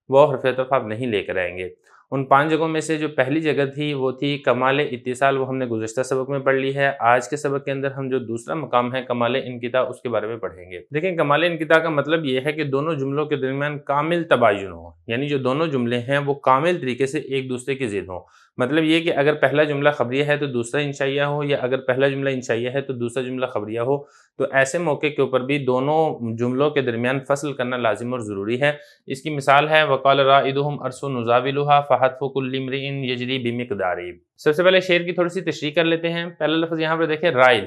وہ حرف عطف آپ نہیں لے کر آئیں گے۔ ان 5 جگہوں میں سے جو پہلی جگہ تھی وہ تھی کمال اتصال، وہ ہم نے گزشتہ سبق میں پڑھ لی ہے۔ آج کے سبق کے اندر ہم جو دوسرا مقام ہے کمال انقطاع اس کے بارے میں پڑھیں گے۔ دیکھیں کمال انقطاع کا مطلب یہ ہے کہ دونوں جملوں کے درمیان کامل تباین ہو، یعنی جو دونوں جملے ہیں وہ کامل طریقے سے ایک دوسرے کی ضد ہوں۔ مطلب یہ کہ اگر پہلا جملہ خبریہ ہے تو دوسرا انشائیہ ہو، یا اگر پہلا جملہ انشائیہ ہے تو دوسرا جملہ خبریہ ہو، تو ایسے موقع کے اوپر بھی دونوں جملوں کے درمیان فصل کرنا لازم اور ضروری ہے۔ اس کی مثال ہے وقال رائدہم ارسو نزاولها فحذف کل امرئ یجری بمقدار۔ سب سے پہلے شعر کی تھوڑی سی تشریح کر لیتے ہیں۔ پہلا لفظ یہاں پر دیکھیں رائد،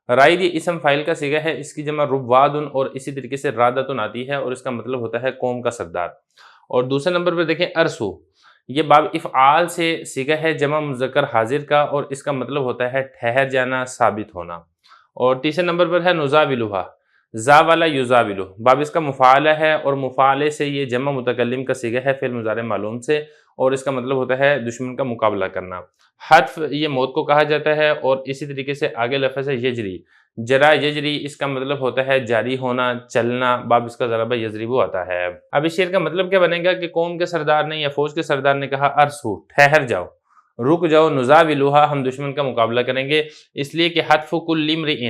رائد یہ اسم فاعل کا صیغہ ہے، اس کی جمع رواد اور اسی طریقے سے رادۃ آتی ہے اور اس کا مطلب ہوتا ہے قوم کا سردار۔ اور دوسرے نمبر پر دیکھیں ارسو، یہ باب افعال سے صیغہ ہے جمع مذکر حاضر کا اور اس کا مطلب ہوتا ہے ٹھہر جانا، ثابت ہونا۔ اور تیسرے نمبر پر ہے نزاولها، زا والا یزاولو، باب اس کا مفعلہ ہے اور مفعلے سے یہ جمع متکلم کا صیغہ ہے فعل مضارع معلوم سے، اور اس کا مطلب ہوتا ہے دشمن کا مقابلہ کرنا۔ حتف یہ موت کو کہا جاتا ہے، اور اسی طریقے سے آگے لفظ ہے یجری، جرا یجری، اس کا مطلب ہوتا ہے جاری ہونا، چلنا، باب اس کا ضرب یضربو آتا ہے۔ اب اس شعر کا مطلب کیا بنے گا کہ قوم کے سردار نے یا فوج کے سردار نے کہا ارسو، ٹھہر جاؤ، رک جاؤ، نزاولوہا، ہم دشمن کا مقابلہ کریں گے، اس لیے کہ حتف کل امرئ،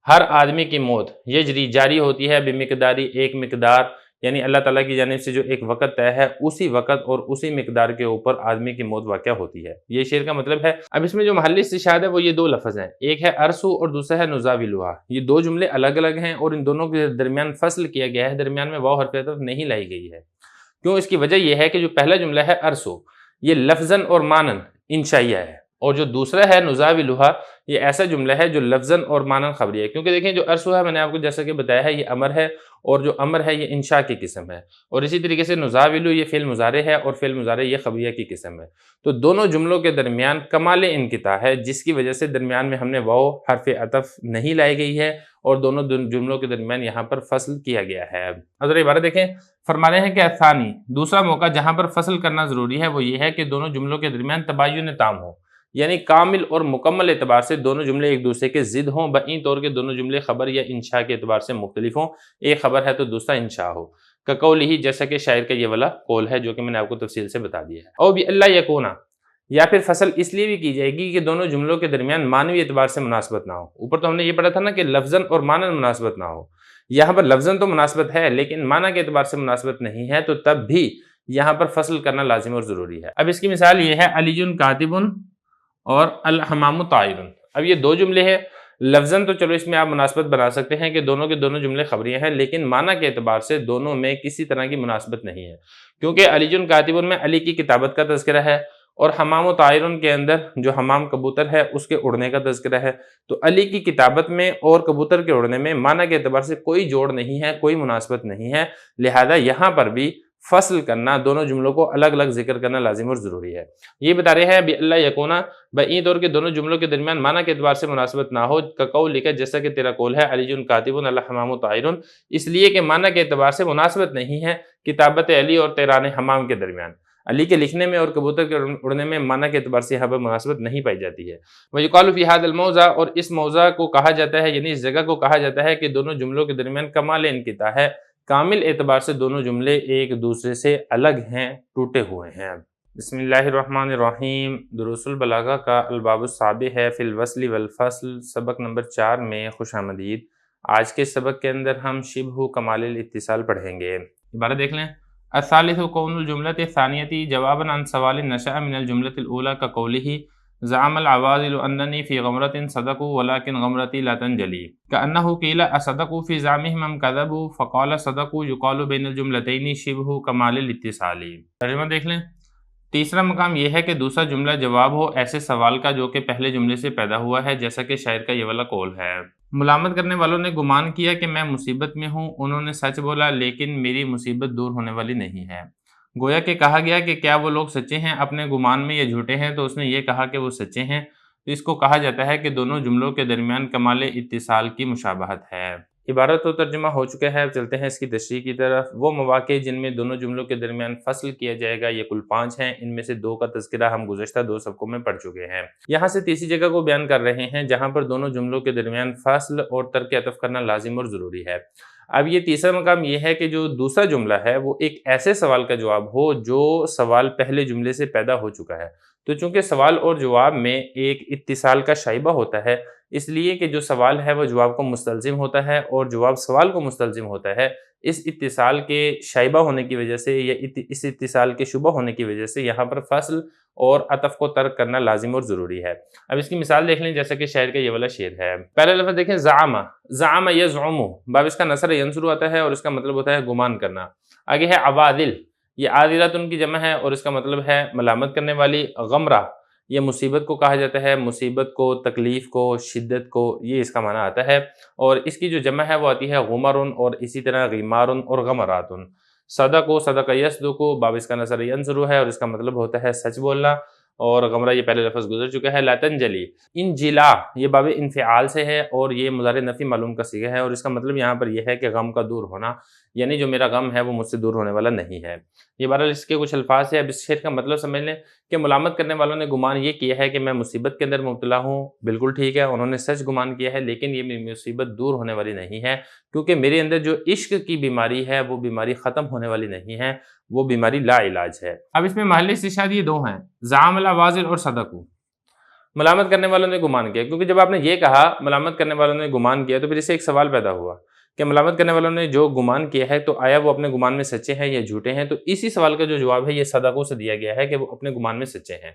ہر آدمی کی موت، یجری جاری ہوتی ہے، بمقداری ایک مقدار، یعنی اللہ تعالیٰ کی جانب سے جو ایک وقت طے ہے اسی وقت اور اسی مقدار کے اوپر آدمی کی موت واقع ہوتی ہے۔ یہ شعر کا مطلب ہے۔ اب اس میں جو محلی استشہاد ہے وہ یہ 2 لفظ ہیں، ایک ہے ارسو اور دوسرا ہے نزاولوہا۔ یہ 2 جملے الگ الگ ہیں اور ان دونوں کے درمیان فصل کیا گیا ہے، درمیان میں واو حرف عطف نہیں لائی گئی ہے۔ کیوں؟ اس کی وجہ یہ ہے کہ جو پہلا جملہ ہے ارسو، یہ لفظاً اور مانن انشائیہ ہے، اور جو دوسرا ہے نزاولھا، یہ ایسا جملہ ہے جو لفظاً اور معناً خبری ہے، کیونکہ دیکھیں جو ارسوہا میں نے آپ کو جیسا کہ بتایا ہے یہ امر ہے، اور جو امر ہے یہ انشاء کی قسم ہے، اور اسی طریقے سے نزاولو یہ فعل مضارع ہے، اور فعل مضارع یہ خبریہ کی قسم ہے۔ تو دونوں جملوں کے درمیان کمال انقطاع ہے، جس کی وجہ سے درمیان میں ہم نے واو حرف عطف نہیں لائی گئی ہے، اور دونوں جملوں کے درمیان یہاں پر فصل کیا گیا ہے۔ اب ذرا عبارت دیکھیں، فرما رہے ہیں کہ الثانی، دوسرا موقع جہاں پر فصل کرنا ضروری ہے وہ یہ ہے کہ دونوں جملوں کے درمیان تباین تام ہو، یعنی کامل اور مکمل اعتبار سے دونوں جملے ایک دوسرے کے ضد ہوں، بئیں طور کے دونوں جملے خبر یا انشاء کے اعتبار سے مختلف ہوں، ایک خبر ہے تو دوسرا انشاء ہو، کقولہ جیسا کہ شاعر کا یہ والا قول ہے جو کہ میں نے آپ کو تفصیل سے بتا دیا ہے۔ او بِأَلَّا یکونا، یا پھر فصل اس لیے بھی کی جائے گی کہ دونوں جملوں کے درمیان معنوی اعتبار سے مناسبت نہ ہو۔ اوپر تو ہم نے یہ پڑھا تھا نا کہ لفظاً اور معناً مناسبت نہ ہو، یہاں پر لفظاً تو مناسبت ہے لیکن معنی کے اعتبار سے مناسبت نہیں ہے، تو تب بھی یہاں پر فصل کرنا لازم اور ضروری ہے۔ اب اس کی مثال یہ ہے علی کاتب اور الحمام طائر۔ اب یہ دو جملے ہیں، لفظاً تو چلو اس میں آپ مناسبت بنا سکتے ہیں کہ دونوں کے دونوں جملے خبریہ ہیں، لیکن معنی کے اعتبار سے دونوں میں کسی طرح کی مناسبت نہیں ہے، کیونکہ علی کاتب میں علی کی کتابت کا تذکرہ ہے، اور حمام و طائر کے اندر جو حمام کبوتر ہے اس کے اڑنے کا تذکرہ ہے، تو علی کی کتابت میں اور کبوتر کے اڑنے میں معنی کے اعتبار سے کوئی جوڑ نہیں ہے، کوئی مناسبت نہیں ہے، لہذا یہاں پر بھی فصل کرنا، دونوں جملوں کو الگ الگ ذکر کرنا لازم اور ضروری ہے۔ یہ بتا رہے ہیں بِأَلَّا یکونا، بئیں طور کے دونوں جملوں کے درمیان معنی کے اعتبار سے مناسبت نہ ہو، کقولک جیسا کہ تیرا قول ہے علی کاتب الحمام طائر، اس لیے کہ معنی کے اعتبار سے مناسبت نہیں ہے کتابت علی اور طیران حمام کے درمیان، علی کے لکھنے میں اور کبوتر کے اڑنے میں معنی کے اعتبار سے یہاں پر مناسبت نہیں پائی جاتی ہے۔ وَيُقَالُ فِي هَذَا الْمَوْضِعِ، اور اس موضع کو کہا جاتا ہے، یعنی اس جگہ کو کہا جاتا ہے کہ دونوں جملوں کے درمیان کمال انقطاع ہے، کامل اعتبار سے دونوں جملے ایک دوسرے سے الگ ہیں، ٹوٹے ہوئے ہیں۔ بسم اللہ الرحمن الرحیم۔ دروس البلاغہ کا الباب السابع ہے فی الوصل والفصل، سبق نمبر 4 میں خوش آمدید۔ آج کے سبق کے اندر ہم شبہ کمال الاتصال پڑھیں گے۔ عبارت دیکھ لیں، الثالث کون الجملۃ الثانیۃ جوابا عن سوال نشأ من الجملۃ الاولى كقوله زعم العوازل انني في غمرة صدقوا ولكن غمرتي لا تنجلي، كأنه قيل اصدقوا في زعمهم ام كذبوا، فقال صدقوا، يقال بين الجملتين شبه كمال الاتصال۔ ترجمہ دیکھ لیں، تیسرا مقام یہ ہے کہ دوسرا جملہ جواب ہو ایسے سوال کا جو کہ پہلے جملے سے پیدا ہوا ہے، جیسا کہ شاعر کا یہ والا قول ہے۔ ملامت کرنے والوں نے گمان کیا کہ میں مصیبت میں ہوں، انہوں نے سچ بولا لیکن میری مصیبت دور ہونے والی نہیں ہے۔ گویا کہ کہا گیا کہ کیا وہ لوگ سچے ہیں اپنے گمان میں یا جھوٹے ہیں، تو اس نے یہ کہا کہ وہ سچے ہیں، تو اس کو کہا جاتا ہے کہ دونوں جملوں کے درمیان کمال اتصال کی مشابہت ہے۔ عبارت و ترجمہ ہو چکا ہے، اب چلتے ہیں اس کی تشریح کی طرف۔ وہ مواقع جن میں دونوں جملوں کے درمیان فصل کیا جائے گا یہ کل 5 ہیں، ان میں سے 2 کا تذکرہ ہم گزشتہ 2 سبقوں میں پڑھ چکے ہیں۔ یہاں سے تیسری جگہ کو بیان کر رہے ہیں جہاں پر دونوں جملوں کے درمیان فصل اور ترک عطف کرنا لازم اور ضروری ہے۔ اب یہ تیسرا مقام یہ ہے کہ جو دوسرا جملہ ہے وہ ایک ایسے سوال کا جواب ہو جو سوال پہلے جملے سے پیدا ہو چکا ہے، تو چونکہ سوال اور جواب میں ایک اتصال کا شائبہ ہوتا ہے، اس لیے کہ جو سوال ہے وہ جواب کو مستلزم ہوتا ہے اور جواب سوال کو مستلزم ہوتا ہے، اس اتصال کے شائبہ ہونے کی وجہ سے یا اس اتصال کے شبہ ہونے کی وجہ سے یہاں پر فصل اور عطف کو ترک کرنا لازم اور ضروری ہے۔ اب اس کی مثال دیکھ لیں، جیسا کہ شاعر کا یہ والا شعر ہے۔ پہلا لفظ دیکھیں، زعم، زعم یزعم، باب اس کا نصر ینصر آتا ہے اور اس کا مطلب ہوتا ہے گمان کرنا۔ آگے ہے عوادل، یہ عادلۃ ان کی جمع ہے اور اس کا مطلب ہے ملامت کرنے والی۔ غمرہ، یہ مصیبت کو کہا جاتا ہے، مصیبت کو، تکلیف کو، شدت کو، یہ اس کا معنی آتا ہے، اور اس کی جو جمع ہے وہ آتی ہے غمر، اور اسی طرح غمار اور غمرات۔ صدق و صدق یصدق، باب اس کا نصر ینصر ہے اور اس کا مطلب ہوتا ہے سچ بولنا، اور غمرہ یہ پہلے لفظ گزر چکا ہے۔ لا تنجلی، انجلا یہ باب انفعال سے ہے اور یہ مضارع نفی معلوم کا صیغہ ہے، اور اس کا مطلب یہاں پر یہ ہے کہ غم کا دور ہونا، یعنی جو میرا غم ہے وہ مجھ سے دور ہونے والا نہیں ہے۔ یہ بہرحال اس کے کچھ الفاظ ہے۔ اب اس شعر کا مطلب سمجھ لیں کہ ملامت کرنے والوں نے گمان یہ کیا ہے کہ میں مصیبت کے اندر مبتلا ہوں، بالکل ٹھیک ہے، انہوں نے سچ گمان کیا ہے، لیکن یہ میری مصیبت دور ہونے والی نہیں ہے، کیونکہ میرے اندر جو عشق کی بیماری ہے وہ بیماری ختم ہونے والی نہیں ہے، وہ بیماری لا علاج ہے۔ اب اس میں محل استشہاد یہ 2 ہیں، زعم العوازل اور صدقوا۔ ملامت کرنے والوں نے گمان کیا، کیونکہ جب آپ نے یہ کہا ملامت کرنے والوں نے گمان کیا تو پھر اس سے ایک سوال پیدا ہوا کہ ملامت کرنے والوں نے جو گمان کیا ہے تو آیا وہ اپنے گمان میں سچے ہیں یا جھوٹے ہیں، تو اسی سوال کا جو جواب ہے یہ صدقوا سے دیا گیا ہے کہ وہ اپنے گمان میں سچے ہیں۔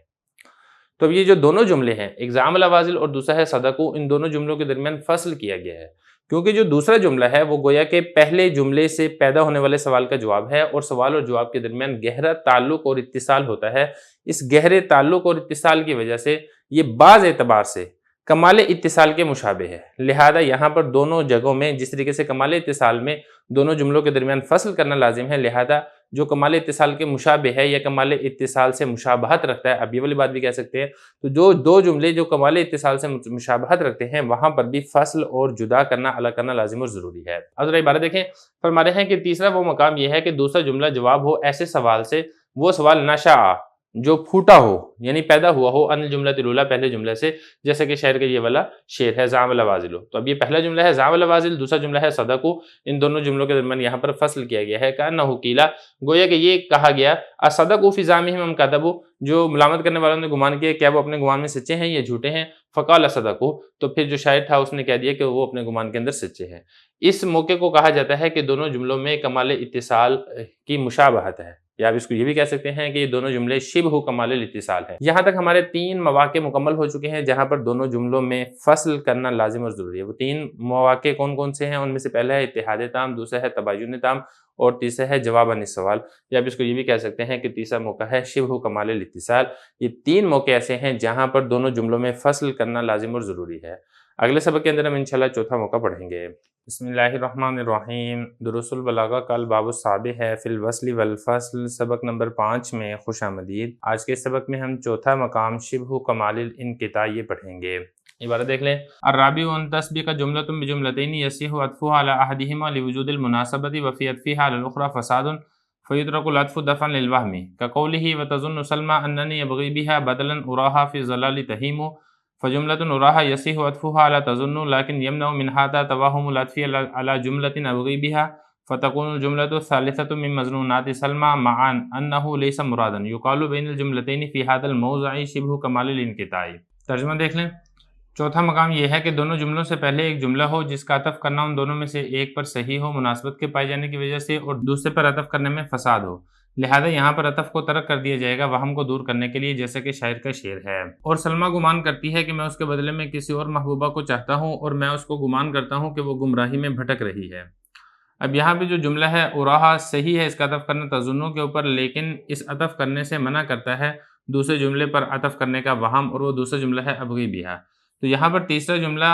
تو اب یہ جو دونوں جملے ہیں، ایک زعم العوازل اور دوسرا ہے صدقوا، ان دونوں جملوں کے درمیان فصل کیا گیا ہے، کیونکہ جو دوسرا جملہ ہے وہ گویا کہ پہلے جملے سے پیدا ہونے والے سوال کا جواب ہے، اور سوال اور جواب کے درمیان گہرا تعلق اور اتصال ہوتا ہے۔ اس گہرے تعلق اور اتصال کی وجہ سے یہ بعض اعتبار سے کمال اتصال کے مشابہ ہے، لہذا یہاں پر دونوں جگہوں میں جس طریقے سے کمال اتصال میں دونوں جملوں کے درمیان فصل کرنا لازم ہے، لہذا جو کمال اتصال کے مشابہ ہے یا کمال اتصال سے مشابہت رکھتا ہے، اب یہ والی بات بھی کہہ سکتے ہیں، تو جو دو جملے جو کمال اتصال سے مشابہت رکھتے ہیں وہاں پر بھی فصل اور جدا کرنا، الگ کرنا لازم اور ضروری ہے۔ اب ذرا عبارت دیکھیں، فرما رہے ہیں کہ تیسرا وہ مقام یہ ہے کہ دوسرا جملہ جواب ہو ایسے سوال سے، وہ سوال نشأ جو پھوٹا ہو یعنی پیدا ہوا ہو، ان الجملۃ الاولیٰ پہلے جملے سے، جیسا کہ شاعر کا یہ والا شعر ہے زعم العوازل۔ تو اب یہ پہلا جملہ ہے زعم العوازل، دوسرا جملہ ہے صدقوا، ان دونوں جملوں کے درمیان یہاں پر فصل کیا گیا ہے، کأنہ قیل، گویا کہ یہ کہا گیا اصدقوا فی زعمہم ام کذبوا، جو ملامت کرنے والوں نے گمان کیا کیا وہ اپنے گمان میں سچے ہیں یا جھوٹے ہیں، فقال صدقوا، تو پھر جو شاعر تھا اس نے کہہ دیا کہ وہ اپنے گمان کے اندر سچے ہیں۔ اس موقع کو کہا جاتا ہے کہ دونوں جملوں میں کمال اتصال کی مشابہت ہے، یا آپ اس کو یہ بھی کہہ سکتے ہیں کہ یہ دونوں جملے شبہ کمال الاتصال ہے۔ یہاں تک ہمارے 3 مواقع مکمل ہو چکے ہیں جہاں پر دونوں جملوں میں فصل کرنا لازم اور ضروری ہے۔ وہ 3 مواقع کون کون سے ہیں؟ ان میں سے پہلا ہے اتحاد تام، دوسرا ہے تباین تام، اور تیسرا ہے جواب عن السوال، یا آپ اس کو یہ بھی کہہ سکتے ہیں کہ تیسرا موقع ہے شبہ کمال الاتصال۔ یہ 3 موقع ایسے ہیں جہاں پر دونوں جملوں میں فصل کرنا لازم اور ضروری ہے۔ اگلے سبق کے اندر ہم انشاءاللہ چوتھا موقع پڑھیں گے۔ بسم اللہ الرحمن الرحیم۔ دروس البلاغہ کا الباب السابع ہے فی الوصل والفصل، سبق نمبر 5 میں خوش آمدید۔ آج کے سبق میں ہم چوتھا مقام شبہ کمال الانقطاع یہ پڑھیں گے۔ عبارت دیکھ لیں، الرابع ان تسبق جملۃ بجملتین یصح عطفها على احدهما لوجود المناسبۃ وفی عطفها على الاخرى فساد فیترک العطف دفعا للوهم كقوله وتظن سلمى انني ابغي بها بدلا اراها في ظلال تهيم، فجملة اراها يصح عطفها على تظن لكن يمنع من هذا توهم العطف على جملة ابغي بها، فتكون الجملة الثالثة من مظنونات سلمى معا انه ليس مرادا، يقال بين الجملتين في هذا الموضع شبه كمال الانقطاع۔ ترجمہ دیکھ لیں، چوتھا مقام یہ ہے کہ دونوں جملوں سے پہلے ایک جملہ ہو جس کا عطف کرنا ان دونوں میں سے ایک پر صحیح ہو مناسبت کے پائے جانے کی وجہ سے، اور دوسرے پر عطف کرنے میں فساد ہو، لہذا یہاں پر عطف کو ترک کر دیا جائے گا وہم کو دور کرنے کے لیے، جیسا کہ شاعر کا شعر ہے۔ اور سلمہ گمان کرتی ہے کہ میں اس کے بدلے میں کسی اور محبوبہ کو چاہتا ہوں، اور میں اس کو گمان کرتا ہوں کہ وہ گمراہی میں بھٹک رہی ہے۔ اب یہاں پہ جو جملہ ہے اراہا صحیح ہے اس کا عطف کرنا تظنوں کے اوپر، لیکن اس عطف کرنے سے منع کرتا ہے دوسرے جملے پر عطف کرنے کا وہم، اور وہ دوسرا جملہ ہے ابغی بہا۔ تو یہاں پر تیسرا جملہ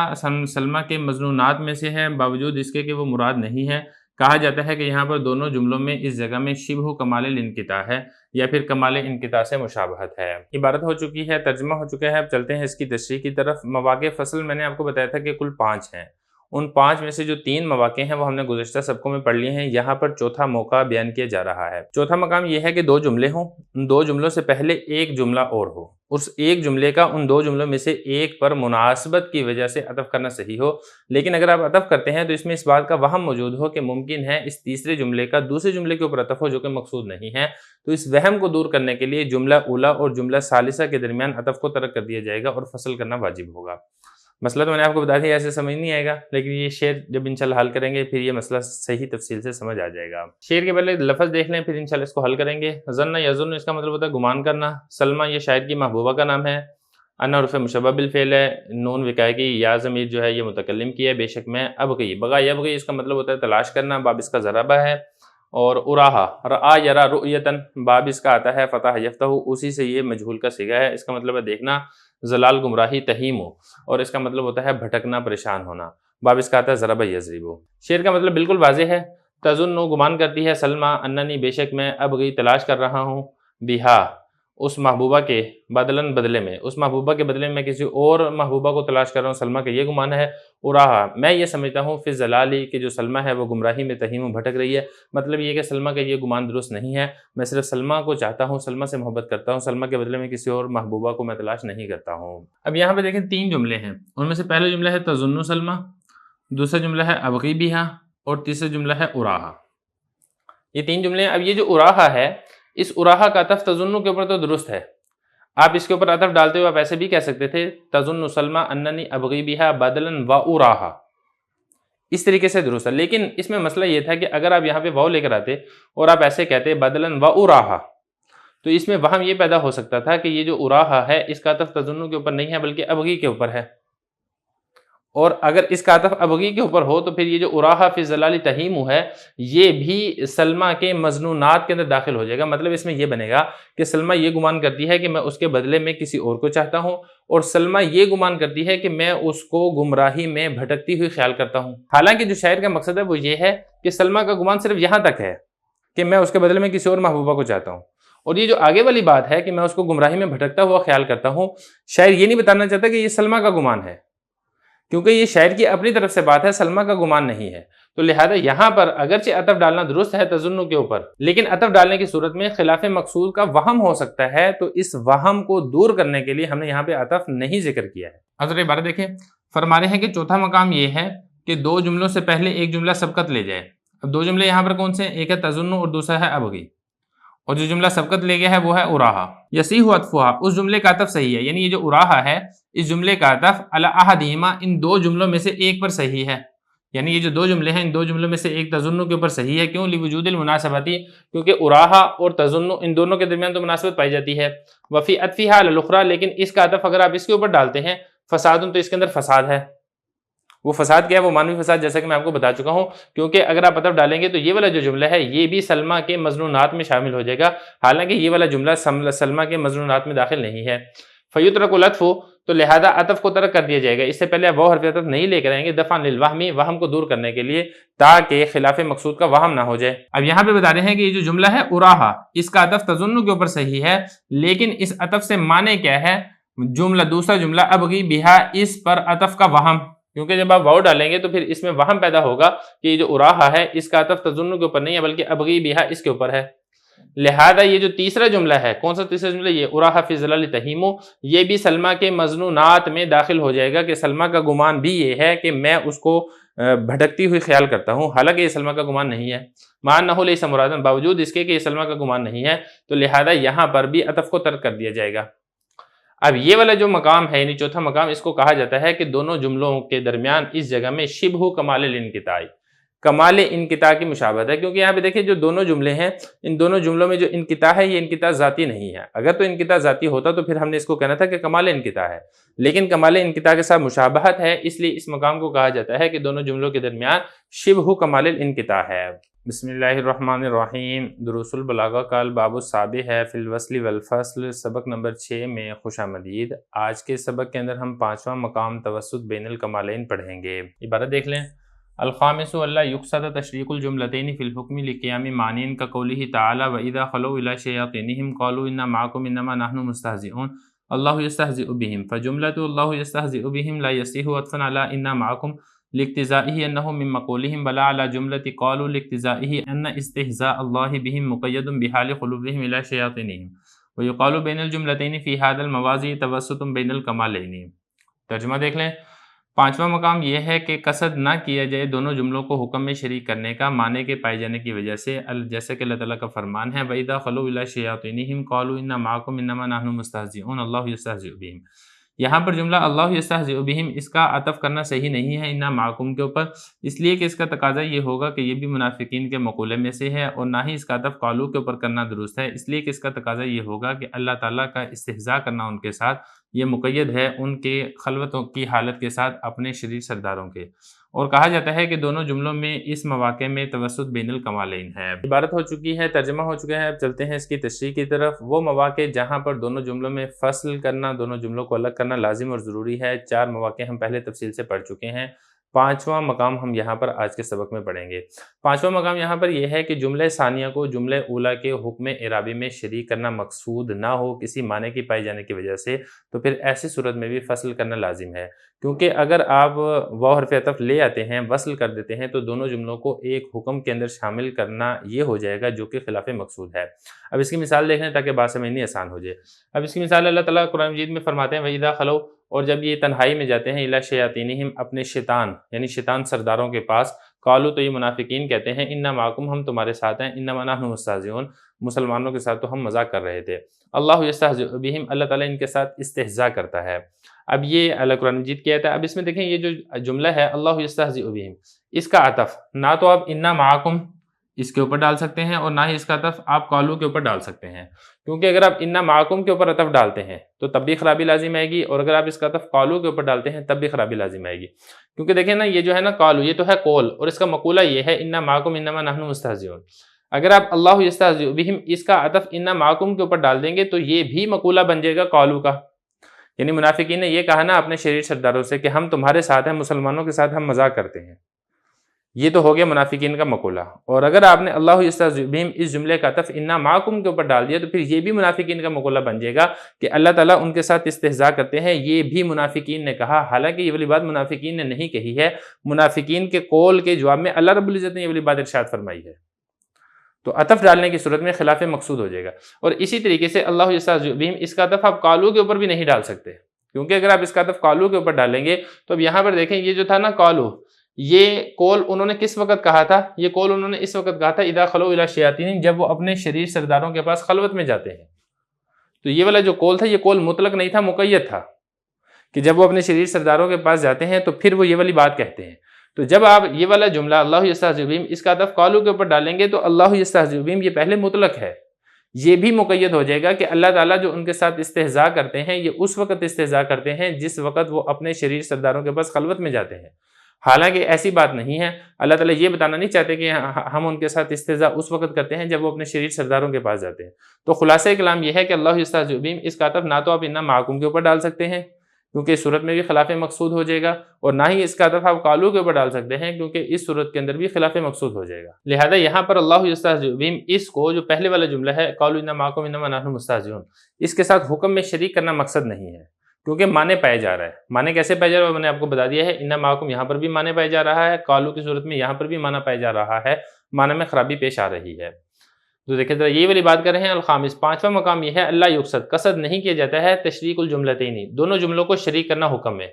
سلمہ کے مظنونات میں سے ہے، باوجود اس کے کہ وہ مراد نہیں ہے۔ کہا جاتا ہے کہ یہاں پر دونوں جملوں میں اس جگہ میں شبہ کمال الانقطاع ہے یا پھر کمال انقطاع سے مشابہت ہے۔ عبارت ہو چکی ہے، ترجمہ ہو چکا ہے، اب چلتے ہیں اس کی تشریح کی طرف۔ مواقع فصل میں نے آپ کو بتایا تھا کہ کل 5 ہیں، ان 5 میں سے جو 3 مواقع ہیں وہ ہم نے گزشتہ سبقوں میں پڑھ لیے ہیں، یہاں پر چوتھا موقع بیان کیا جا رہا ہے۔ چوتھا مقام یہ ہے کہ 2 جملے ہوں، ان 2 جملوں سے پہلے ایک جملہ اور ہو، اس ایک جملے کا ان 2 جملوں میں سے ایک پر مناسبت کی وجہ سے عطف کرنا صحیح ہو، لیکن اگر آپ عطف کرتے ہیں تو اس میں اس بات کا وہم موجود ہو کہ ممکن ہے اس تیسرے جملے کا دوسرے جملے کے اوپر عطف ہو جو کہ مقصود نہیں ہے، تو اس وہم کو دور کرنے کے لیے جملہ اولا اور جملہ ثالثہ کے درمیان عطف کو ترک کر دیا جائے گا اور فصل کرنا واجب ہوگا۔ مسئلہ تو میں نے آپ کو بتا دیا، ایسے سمجھ نہیں آئے گا، لیکن یہ شعر جب انشاءاللہ حل کریں گے پھر یہ مسئلہ صحیح تفصیل سے سمجھ آ جائے گا۔ شعر کے پہلے لفظ دیکھ لیں پھر انشاءاللہ اس کو حل کریں گے۔ ظن یظن اس کا مطلب ہوتا ہے گمان کرنا، سلمہ یہ شاعر کی محبوبہ کا نام ہے، انا حرف مشبہ بالفعل ہے، نون وقائے کی، یا ضمیر جو ہے یہ متکلم کی ہے، بے شک میں ابغی، بغا یبغی اس کا مطلب ہوتا ہے تلاش کرنا، باب اس کا ضربہ ہے، اور اراہا رآ یرا رؤیتن باب اس کا آتا ہے فتح یفتح، اسی سے یہ مجہول کا صیغہ ہے، اس کا مطلب ہے دیکھنا، زلال گمراہی تہیمو، اور اس کا مطلب ہوتا ہے بھٹکنا پریشان ہونا، باب اس کا آتا ہے ضرب یضربو۔ شعر کا مطلب بالکل واضح ہے، تظن گمان کرتی ہے سلمہ اننی بے شک میں ابغی تلاش کر رہا ہوں، بہا اس محبوبہ کے، بدلاً بدلے میں، اس محبوبہ کے بدلے میں کسی اور محبوبہ کو تلاش کر رہا ہوں، سلمہ کا یہ گمان ہے، اراہا میں یہ سمجھتا ہوں فی الضلالی کہ جو سلمہ ہے وہ گمراہی میں تہیم بھٹک رہی ہے، مطلب یہ کہ سلمہ کا یہ گمان درست نہیں ہے، میں صرف سلمہ کو چاہتا ہوں، سلمہ سے محبت کرتا ہوں، سلمہ کے بدلے میں کسی اور محبوبہ کو میں تلاش نہیں کرتا ہوں۔ اب یہاں پہ دیکھیں 3 جملے ہیں، ان میں سے پہلا جملہ ہے تظن سلمہ، دوسرا جملہ ہے ابغی بہا، اور تیسرا جملہ ہے اراہا۔ یہ 3 جملے ہیں۔ اب یہ جو اراہا ہے، اس اراہا کا عطف تظن کے اوپر تو درست ہے، آپ اس کے اوپر عطف ڈالتے ہوئے آپ ایسے بھی کہہ سکتے تھے تظن سلمہ اننی ابغی بہا بدلاً و اراہا، اس طریقے سے درست ہے، لیکن اس میں مسئلہ یہ تھا کہ اگر آپ یہاں پہ واو لے کر آتے اور آپ ایسے کہتے بدلاً و اراہا، تو اس میں وہم یہ پیدا ہو سکتا تھا کہ یہ جو اراہا ہے اس کا عطف تظن کے اوپر نہیں ہے بلکہ ابغی کے اوپر ہے، اور اگر اس کا عطف ابغی کے اوپر ہو تو پھر یہ جو اراحا فی ظلال تہیم ہے یہ بھی سلمہ کے مظنونات کے اندر داخل ہو جائے گا۔ مطلب اس میں یہ بنے گا کہ سلمہ یہ گمان کرتی ہے کہ میں اس کے بدلے میں کسی اور کو چاہتا ہوں، اور سلمہ یہ گمان کرتی ہے کہ میں اس کو گمراہی میں بھٹکتی ہوئی خیال کرتا ہوں۔ حالانکہ جو شاعر کا مقصد ہے وہ یہ ہے کہ سلمہ کا گمان صرف یہاں تک ہے کہ میں اس کے بدلے میں کسی اور محبوبہ کو چاہتا ہوں، اور یہ جو آگے والی بات ہے کہ میں اس کو گمراہی میں بھٹکتا ہوا خیال کرتا ہوں، شاعر یہ نہیں بتانا چاہتا کہ یہ سلمہ کا گمان ہے، کیونکہ یہ شاعر کی اپنی طرف سے بات ہے، سلمہ کا گمان نہیں ہے۔ تو لہذا یہاں پر اگرچہ عطف ڈالنا درست ہے تظنو کے اوپر، لیکن عطف ڈالنے کی صورت میں خلاف مقصود کا وہم ہو سکتا ہے، تو اس وہم کو دور کرنے کے لیے ہم نے یہاں پہ عطف نہیں ذکر کیا ہے۔ حضرت عبارت دیکھیں، فرما رہے ہیں کہ چوتھا مقام یہ ہے کہ دو جملوں سے پہلے ایک جملہ سبقت لے جائے۔ اب دو جملے یہاں پر کون سے ہیں؟ ایک ہے تظنو اور دوسرا ہے ابغی، اور جو جملہ سبقت لے گیا ہے وہ ہے اراحا۔ یصیح عطفھا، اس جملے کا عطف صحیح ہے، یعنی یہ جو اراحا ہے اس جملے کا عطف علی احدہما، ان دو جملوں میں سے ایک پر صحیح ہے، یعنی یہ جو دو جملے ہیں ان دو جملوں میں سے ایک تظنو کے اوپر صحیح ہے۔ کیوں؟ لوجود المناسبتی، کیونکہ اراحا اور تظنو ان دونوں کے درمیان تو مناسبت پائی جاتی ہے۔ وفی عطفھا علی الاخری، لیکن اس کا عطف اگر آپ اس کے اوپر ڈالتے ہیں فساد، تو اس کے اندر فساد ہے۔ وہ فساد کیا ہے؟ وہ مانوی فساد، جیسا کہ میں آپ کو بتا چکا ہوں، کیونکہ اگر آپ عطف ڈالیں گے تو یہ والا جو جملہ ہے یہ بھی سلمہ کے مظنونات میں شامل ہو جائے گا، حالانکہ یہ والا جملہ سلمہ کے مظنونات میں داخل نہیں ہے۔ فیترک العطف، تو لہذا عطف کو ترک کر دیا جائے گا، اس سے پہلے آپ وہ حرف عطف نہیں لے کر آئیں گے، دفعا للوہم، وہم کو دور کرنے کے لیے، تاکہ خلاف مقصود کا وہم نہ ہو جائے۔ اب یہاں پہ بتا رہے ہیں کہ یہ جو جملہ ہے اراحا، اس کا عطف تظنو کے اوپر صحیح ہے، لیکن اس عطف سے معنی کیا ہے؟ جملہ دوسرا جملہ ابغی بہا، اس پر عطف کا وہم، کیونکہ جب آپ واو ڈالیں گے تو پھر اس میں وہم پیدا ہوگا کہ یہ جو اراحا ہے اس کا عطف تظنو کے اوپر نہیں ہے بلکہ ابغی بہا اس کے اوپر ہے۔ لہذا یہ جو تیسرا جملہ ہے، کون سا تیسرا جملہ؟ یہ اراحا فی ظلال تہیم، یہ بھی سلمہ کے مظنونات میں داخل ہو جائے گا کہ سلمہ کا گمان بھی یہ ہے کہ میں اس کو بھٹکتی ہوئی خیال کرتا ہوں، حالانکہ یہ سلمہ کا گمان نہیں ہے۔ مع انہ لیس مرادا، باوجود اس کے کہ یہ سلمہ کا گمان نہیں ہے، تو لہذا یہاں پر بھی عطف کو ترک کر دیا جائے گا۔ اب یہ والا جو مقام ہے یعنی چوتھا مقام، اس کو کہا جاتا ہے کہ دونوں جملوں کے درمیان اس جگہ میں شبہ کمال الانقطاع، کمال انقطاع کی مشابہت ہے، کیونکہ یہاں پہ دیکھیں جو دونوں جملے ہیں ان دونوں جملوں میں جو انقطاع ہے یہ انقطاع ذاتی نہیں ہے۔ اگر تو انقطاع ذاتی ہوتا تو پھر ہم نے اس کو کہنا تھا کہ کمال انقطاع ہے، لیکن کمال انقطاع کے ساتھ مشابہت ہے، اس لیے اس مقام کو کہا جاتا ہے کہ دونوں جملوں کے درمیان شبہ کمال الانقطاع ہے۔ بسم اللہ الرحمن الرحیم۔ دروس البلاغہ کا الباب السابع ہے فی الوصل والفصل، سبق نمبر 6 میں خوش آمدید۔ آج کے سبق کے اندر ہم پانچواں مقام توسط بین الکمالین پڑھیں گے۔ عبارت دیکھ لیں، الخامس اللہ یقصد تشریق الجملتین فی الحکم لقیام معنین کا قولہ تعالی وَإِذَا خَلَوْا إِلَىٰ شَيَاطِینِهِمْ قَالُوا إِنَّا مَعَكُمْ إِنَّمَا نَحْنُ مُسْتَهْزِئُونَ اللہ یستہزئ بہم، فجملۃ اللہ یستہزئ بہم لا یصح عطفا علی انا معکم لاقتضائہ انہ من مقولہم بلا علی جملۃ قالوا لاقتضائہ ان استہزاء اللہ بہم مقید بحال خلوہم الی شیاطینہم، ویقال بین الجملتین فی ھذا المواضع توسط بین الکمالین۔ ترجمہ دیکھ لیں، پانچواں مقام یہ ہے کہ قصد نہ کیا جائے دونوں جملوں کو حکم میں شریک کرنے کا معنی کے پائے جانے کی وجہ سے، جیسے کہ اللہ تعالیٰ کا فرمان ہے وَإِذَا خَلَوْا إِلَىٰ شَيَاطِینِهِمْ قَالُوا إِنَّا مَعَكُمْ إِنَّمَا نَحْنُ مُسْتَهْزِئُونَ اللہ یستہزئ بہم۔ یہاں پر جملہ اللہ یستہزئ بہم، اس کا عطف کرنا صحیح نہیں ہے اِنَّا مَعَكُمْ کے اوپر، اس لیے کہ اس کا تقاضا یہ ہوگا کہ یہ بھی منافقین کے مقولے میں سے ہے، اور نہ ہی اس کا عطف قالوا کے اوپر کرنا درست ہے، اس لیے کہ اس کا تقاضا یہ ہوگا کہ اللہ تعالیٰ کا استہزاء کرنا ان کے ساتھ یہ مقید ہے ان کے خلوتوں کی حالت کے ساتھ اپنے شریر سرداروں کے۔ اور کہا جاتا ہے کہ دونوں جملوں میں اس مواقع میں توسط بین الکمالین ہے۔ عبارت ہو چکی ہے، ترجمہ ہو چکا ہے، اب چلتے ہیں اس کی تشریح کی طرف۔ وہ مواقع جہاں پر دونوں جملوں میں فصل کرنا، دونوں جملوں کو الگ کرنا لازم اور ضروری ہے، 4 مواقع ہم پہلے تفصیل سے پڑھ چکے ہیں، 5واں مقام ہم یہاں پر آج کے سبق میں پڑھیں گے۔ 5واں مقام یہاں پر یہ ہے کہ جملہ ثانیہ کو جملہ اولیٰ کے حکم اعرابی میں شریک کرنا مقصود نہ ہو کسی معنی کی پائی جانے کی وجہ سے، تو پھر ایسی صورت میں بھی فصل کرنا لازم ہے، کیونکہ اگر آپ واو حرف عطف لے آتے ہیں، وصل کر دیتے ہیں، تو دونوں جملوں کو ایک حکم کے اندر شامل کرنا یہ ہو جائے گا جو کہ خلاف مقصود ہے۔ اب اس کی مثال دیکھ لیں تاکہ بات سمجھنی آسان ہو جائے۔ اب اس کی مثال اللہ تعالیٰ قرآن مجید میں فرماتے ہیں وَإِذَا خَلَوْا، اور جب یہ تنہائی میں جاتے ہیں اِلیٰ شیاطینہم، اپنے شیطان یعنی شیطان سرداروں کے پاس، قالوا، تو یہ منافقین کہتے ہیں اِنَّا مَعَكُمْ، ہم تمہارے ساتھ ہیں، اِنَّمَا نَحْنُ مُسْتَهْزِئُونَ، مسلمانوں کے ساتھ تو ہم مذاق کر رہے تھے۔ اللہ یستہزئ بہم، اللہ تعالیٰ ان کے ساتھ استہزاء کرتا ہے۔ اب یہ اللہ قرآن مجید کی آیت ہے۔ اب اس میں دیکھیں یہ جو جملہ ہے اللہ یستہزئ بہم، اس کا عطف نہ تو آپ اِنَّا مَعَكُمْ اس کے اوپر ڈال سکتے ہیں، اور نہ ہی اس کا عطف آپ قالو کے اوپر ڈال سکتے ہیں، کیونکہ اگر آپ انا معکم کے اوپر عطف ڈالتے ہیں تو تب بھی خرابی لازم آئے گی، اور اگر آپ اس کا عطف قالو کے اوپر ڈالتے ہیں تب بھی خرابی لازم آئے گی، کیونکہ دیکھیں نا یہ جو ہے نا قالو، یہ تو ہے قول، اور اس کا مقولہ یہ ہے انا معکم انما نحن مستہزئون۔ اگر آپ اللہ یستہزئ بہم اس کا عطف انا معکم کے اوپر ڈال دیں گے تو یہ بھی مقولہ بن جائے گا قالو کا، یعنی منافقین نے یہ کہا نا اپنے شریر سرداروں سے کہ ہم تمہارے ساتھ ہیں، مسلمانوں کے ساتھ ہم مذاق کرتے ہیں، یہ تو ہو گیا منافقین کا مقولہ۔ اور اگر آپ نے اللہ یستہزئ بہم اس جملے کا عطف انا معکم کے اوپر ڈال دیا تو پھر یہ بھی منافقین کا مقولہ بن جائے گا کہ اللہ تعالیٰ ان کے ساتھ استہزاء کرتے ہیں، یہ بھی منافقین نے کہا، حالانکہ یہ والی بات منافقین نے نہیں کہی ہے، منافقین کے قول کے جواب میں اللہ رب العزت نے یہ والی بات ارشاد فرمائی ہے، تو عطف ڈالنے کی صورت میں خلاف مقصود ہو جائے گا۔ اور اسی طریقے سے اللہ یستہزئ بہم اس کا عطف آپ قالو کے اوپر بھی نہیں ڈال سکتے، کیونکہ اگر آپ اس کا عطف قالو کے اوپر ڈالیں گے تو اب یہاں پر دیکھیں یہ جو تھا نا قالو، یہ قول انہوں نے کس وقت کہا تھا؟ یہ قول انہوں نے اس وقت کہا تھا اذا خلو الی الشیاطین، جب وہ اپنے شریر سرداروں کے پاس خلوت میں جاتے ہیں۔ تو یہ والا جو قول تھا یہ قول مطلق نہیں تھا، مقید تھا، کہ جب وہ اپنے شریر سرداروں کے پاس جاتے ہیں تو پھر وہ یہ والی بات کہتے ہیں۔ تو جب آپ یہ والا جملہ اللہ یستہزئ بہم اس کا عطف قالو کے اوپر ڈالیں گے تو اللہ یستہزئ بہم یہ پہلے مطلق ہے، یہ بھی مقید ہو جائے گا کہ اللہ تعالیٰ جو ان کے ساتھ استہزاء کرتے ہیں یہ اس وقت استہزاء کرتے ہیں جس وقت وہ اپنے شریر سرداروں کے پاس خلوت میں جاتے ہیں، حالانکہ ایسی بات نہیں ہے۔ اللہ تعالیٰ یہ بتانا نہیں چاہتے کہ ہم ان کے ساتھ استہزاء اس وقت کرتے ہیں جب وہ اپنے شریر سرداروں کے پاس جاتے ہیں۔ تو خلاصہ کلام یہ ہے کہ اللہ یستہزئ بہم اس کا عطف نہ تو آپ انا معکم کے اوپر ڈال سکتے ہیں کیونکہ اس صورت میں بھی خلاف مقصود ہو جائے گا، اور نہ ہی اس کا عطف آپ قالو کے اوپر ڈال سکتے ہیں کیونکہ اس صورت کے اندر بھی خلاف مقصود ہو جائے گا۔ لہذا یہاں پر اللہ یستہزئ بہم اس کو جو پہلے والا جملہ ہے قالوا انا معکم انما نحن مستہزئون، اس کے ساتھ حکم میں شریک کرنا مقصد نہیں ہے، کیونکہ معنی پایا جا رہا ہے۔ معنی کیسے پایا جا رہا ہے میں نے آپ کو بتا دیا ہے، انا معکم یہاں پر بھی معنی پایا جا رہا ہے، قالو کی صورت میں یہاں پر بھی معنی پایا جا رہا ہے، معنی میں خرابی پیش آ رہی ہے۔ تو دیکھیں ذرا یہ والی بات کر رہے ہیں الخامس، پانچواں مقام یہ ہے اللہ یقصد، قصد نہیں کیا جاتا ہے تشریک الجملتین، دونوں جملوں کو شریک کرنا حکم ہے،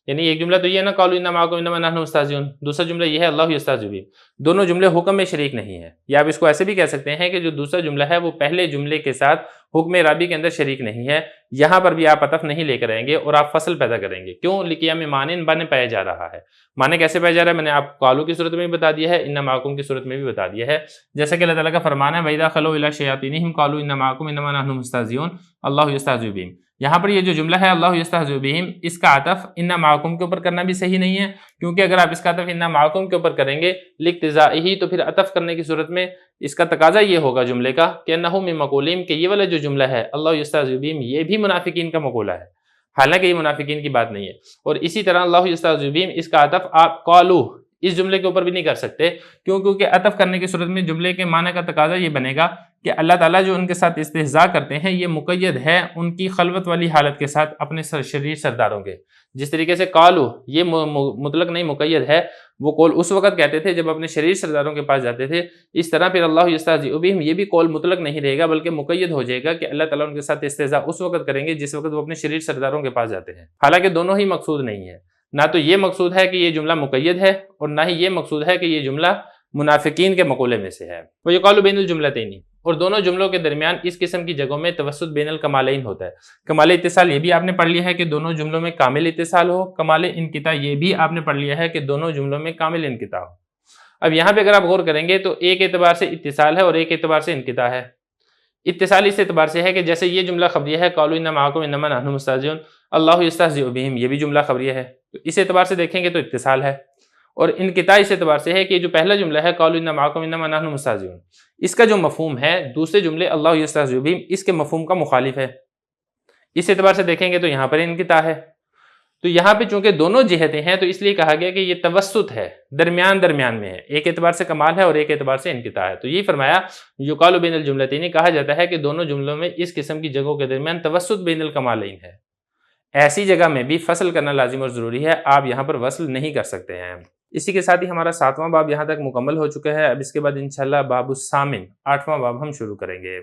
یعنی ایک جملہ تو یہ ہے نا قالوا انا معکم انما نحن مستہزئون، دوسرا جملہ یہ ہے اللہ یستہزئ بہم، دونوں جملے حکم میں شریک نہیں ہیں، یا آپ اس کو ایسے بھی کہہ سکتے ہیں کہ جو دوسرا جملہ ہے وہ پہلے جملے کے ساتھ حکم اعرابی کے اندر شریک نہیں ہے، یہاں پر بھی آپ عطف نہیں لے کر آئیں گے اور آپ فصل پیدا کریں گے، کیوں؟ لقیام معنی معنی پایا جا رہا ہے۔ معنی کیسے پایا جا رہا ہے؟ میں نے آپ قالو کی صورت میں بھی بتا دیا ہے، انا معکم کی صورت میں بھی بتا دیا ہے، جیسا کہ اللہ تعالیٰ کا فرمان ہے وَإِذَا خَلَوْا إِلَىٰ شَيَاطِينِهِمْ قَالُوا إِنَّا مَعَكُمْ إِنَّمَا نَحْنُ مُسْتَهْزِئُونَ اللہ یستہزئ بہم، یہاں پر یہ جو جملہ ہے اللہ یستہزئ بہم اس کا عطف انا معکم کے اوپر کرنا بھی صحیح نہیں ہے، کیونکہ اگر آپ اس کا عطف انا معکم کے اوپر کریں گے لاقتضائہ تو پھر عطف کرنے کی صورت میں اس کا تقاضا یہ ہوگا جملے کا کہ انہ من مقولہم، کہ یہ والا جو جملہ ہے اللہ یستہزئ بہم یہ بھی منافقین کا مقولہ ہے، حالانکہ یہ منافقین کی بات نہیں ہے۔ اور اسی طرح اللہ یستہزئ بہم اس کا عطف آپ قالو اس جملے کے اوپر بھی نہیں کر سکتے، کیونکہ عطف کرنے کی صورت میں جملے کے معنی کا تقاضا یہ بنے گا کہ اللہ تعالیٰ جو ان کے ساتھ استہزاء کرتے ہیں یہ مقید ہے ان کی خلوت والی حالت کے ساتھ اپنے شریر سرداروں کے، جس طریقے سے قالو یہ مطلق نہیں مقید ہے، وہ قول اس وقت کہتے تھے جب اپنے شریر سرداروں کے پاس جاتے تھے، اس طرح پھر اللہ یستہزئ بہم یہ بھی قول مطلق نہیں رہے گا بلکہ مقید ہو جائے گا کہ اللہ تعالیٰ ان کے ساتھ استہزاء اس وقت کریں گے جس وقت وہ اپنے شریر سرداروں کے پاس جاتے ہیں، حالانکہ دونوں ہی مقصود نہیں ہے، نہ تو یہ مقصود ہے کہ یہ جملہ مقید ہے اور نہ ہی یہ مقصود ہے کہ یہ جملہ منافقین کے مقولے میں سے ہے۔ وَيُقَالُ بَيْنَ الْجُمْلَتَيْنِ، اور دونوں جملوں کے درمیان اس قسم کی جگہوں میں توسط بین الکمالین ہوتا ہے۔ کمال اتصال یہ بھی آپ نے پڑھ لیا ہے کہ دونوں جملوں میں کامل اتصال ہو، کمال انقطاع یہ بھی آپ نے پڑھ لیا ہے کہ دونوں جملوں میں کامل انقطاع ہو۔ اب یہاں پہ اگر آپ غور کریں گے تو ایک اعتبار سے اتصال ہے اور ایک اعتبار سے انقطاع ہے۔ اتصال اس اعتبار سے ہے کہ جیسے یہ جملہ خبریہ ہے قالوا انا معکم انما نحن مستہزئون اللہ یستہزئ بہم، یہ بھی جملہ خبریہ ہے، تو اس اعتبار سے دیکھیں گے تو اتصال ہے، اور انقطاع اس اعتبار سے ہے کہ جو پہلا جملہ ہے قالوا انا معکم انما نحن مستہزئون، اس کا جو مفہوم ہے دوسرے جملے اللہ یستہزئ بہم اس کے مفہوم کا مخالف ہے، اس اعتبار سے دیکھیں گے تو یہاں پر انقطاع ہے۔ تو یہاں پہ چونکہ دونوں جہتیں ہیں تو اس لیے کہا گیا کہ یہ توسط ہے، درمیان میں ہے، ایک اعتبار سے کمال ہے اور ایک اعتبار سے انقطاع ہے، تو یہ فرمایا یقال بین الجملتین، کہا جاتا ہے کہ دونوں جملوں میں اس قسم کی جگہوں کے درمیان توسط بین الکمالین ہے، ایسی جگہ میں بھی فصل کرنا لازم اور ضروری ہے، آپ یہاں پر وصل نہیں کر سکتے ہیں۔ اسی کے ساتھ ہی ہمارا 7واں باب یہاں تک مکمل ہو چکا ہے، اب اس کے بعد انشاءاللہ باب الثامن 8واں باب ہم شروع کریں گے۔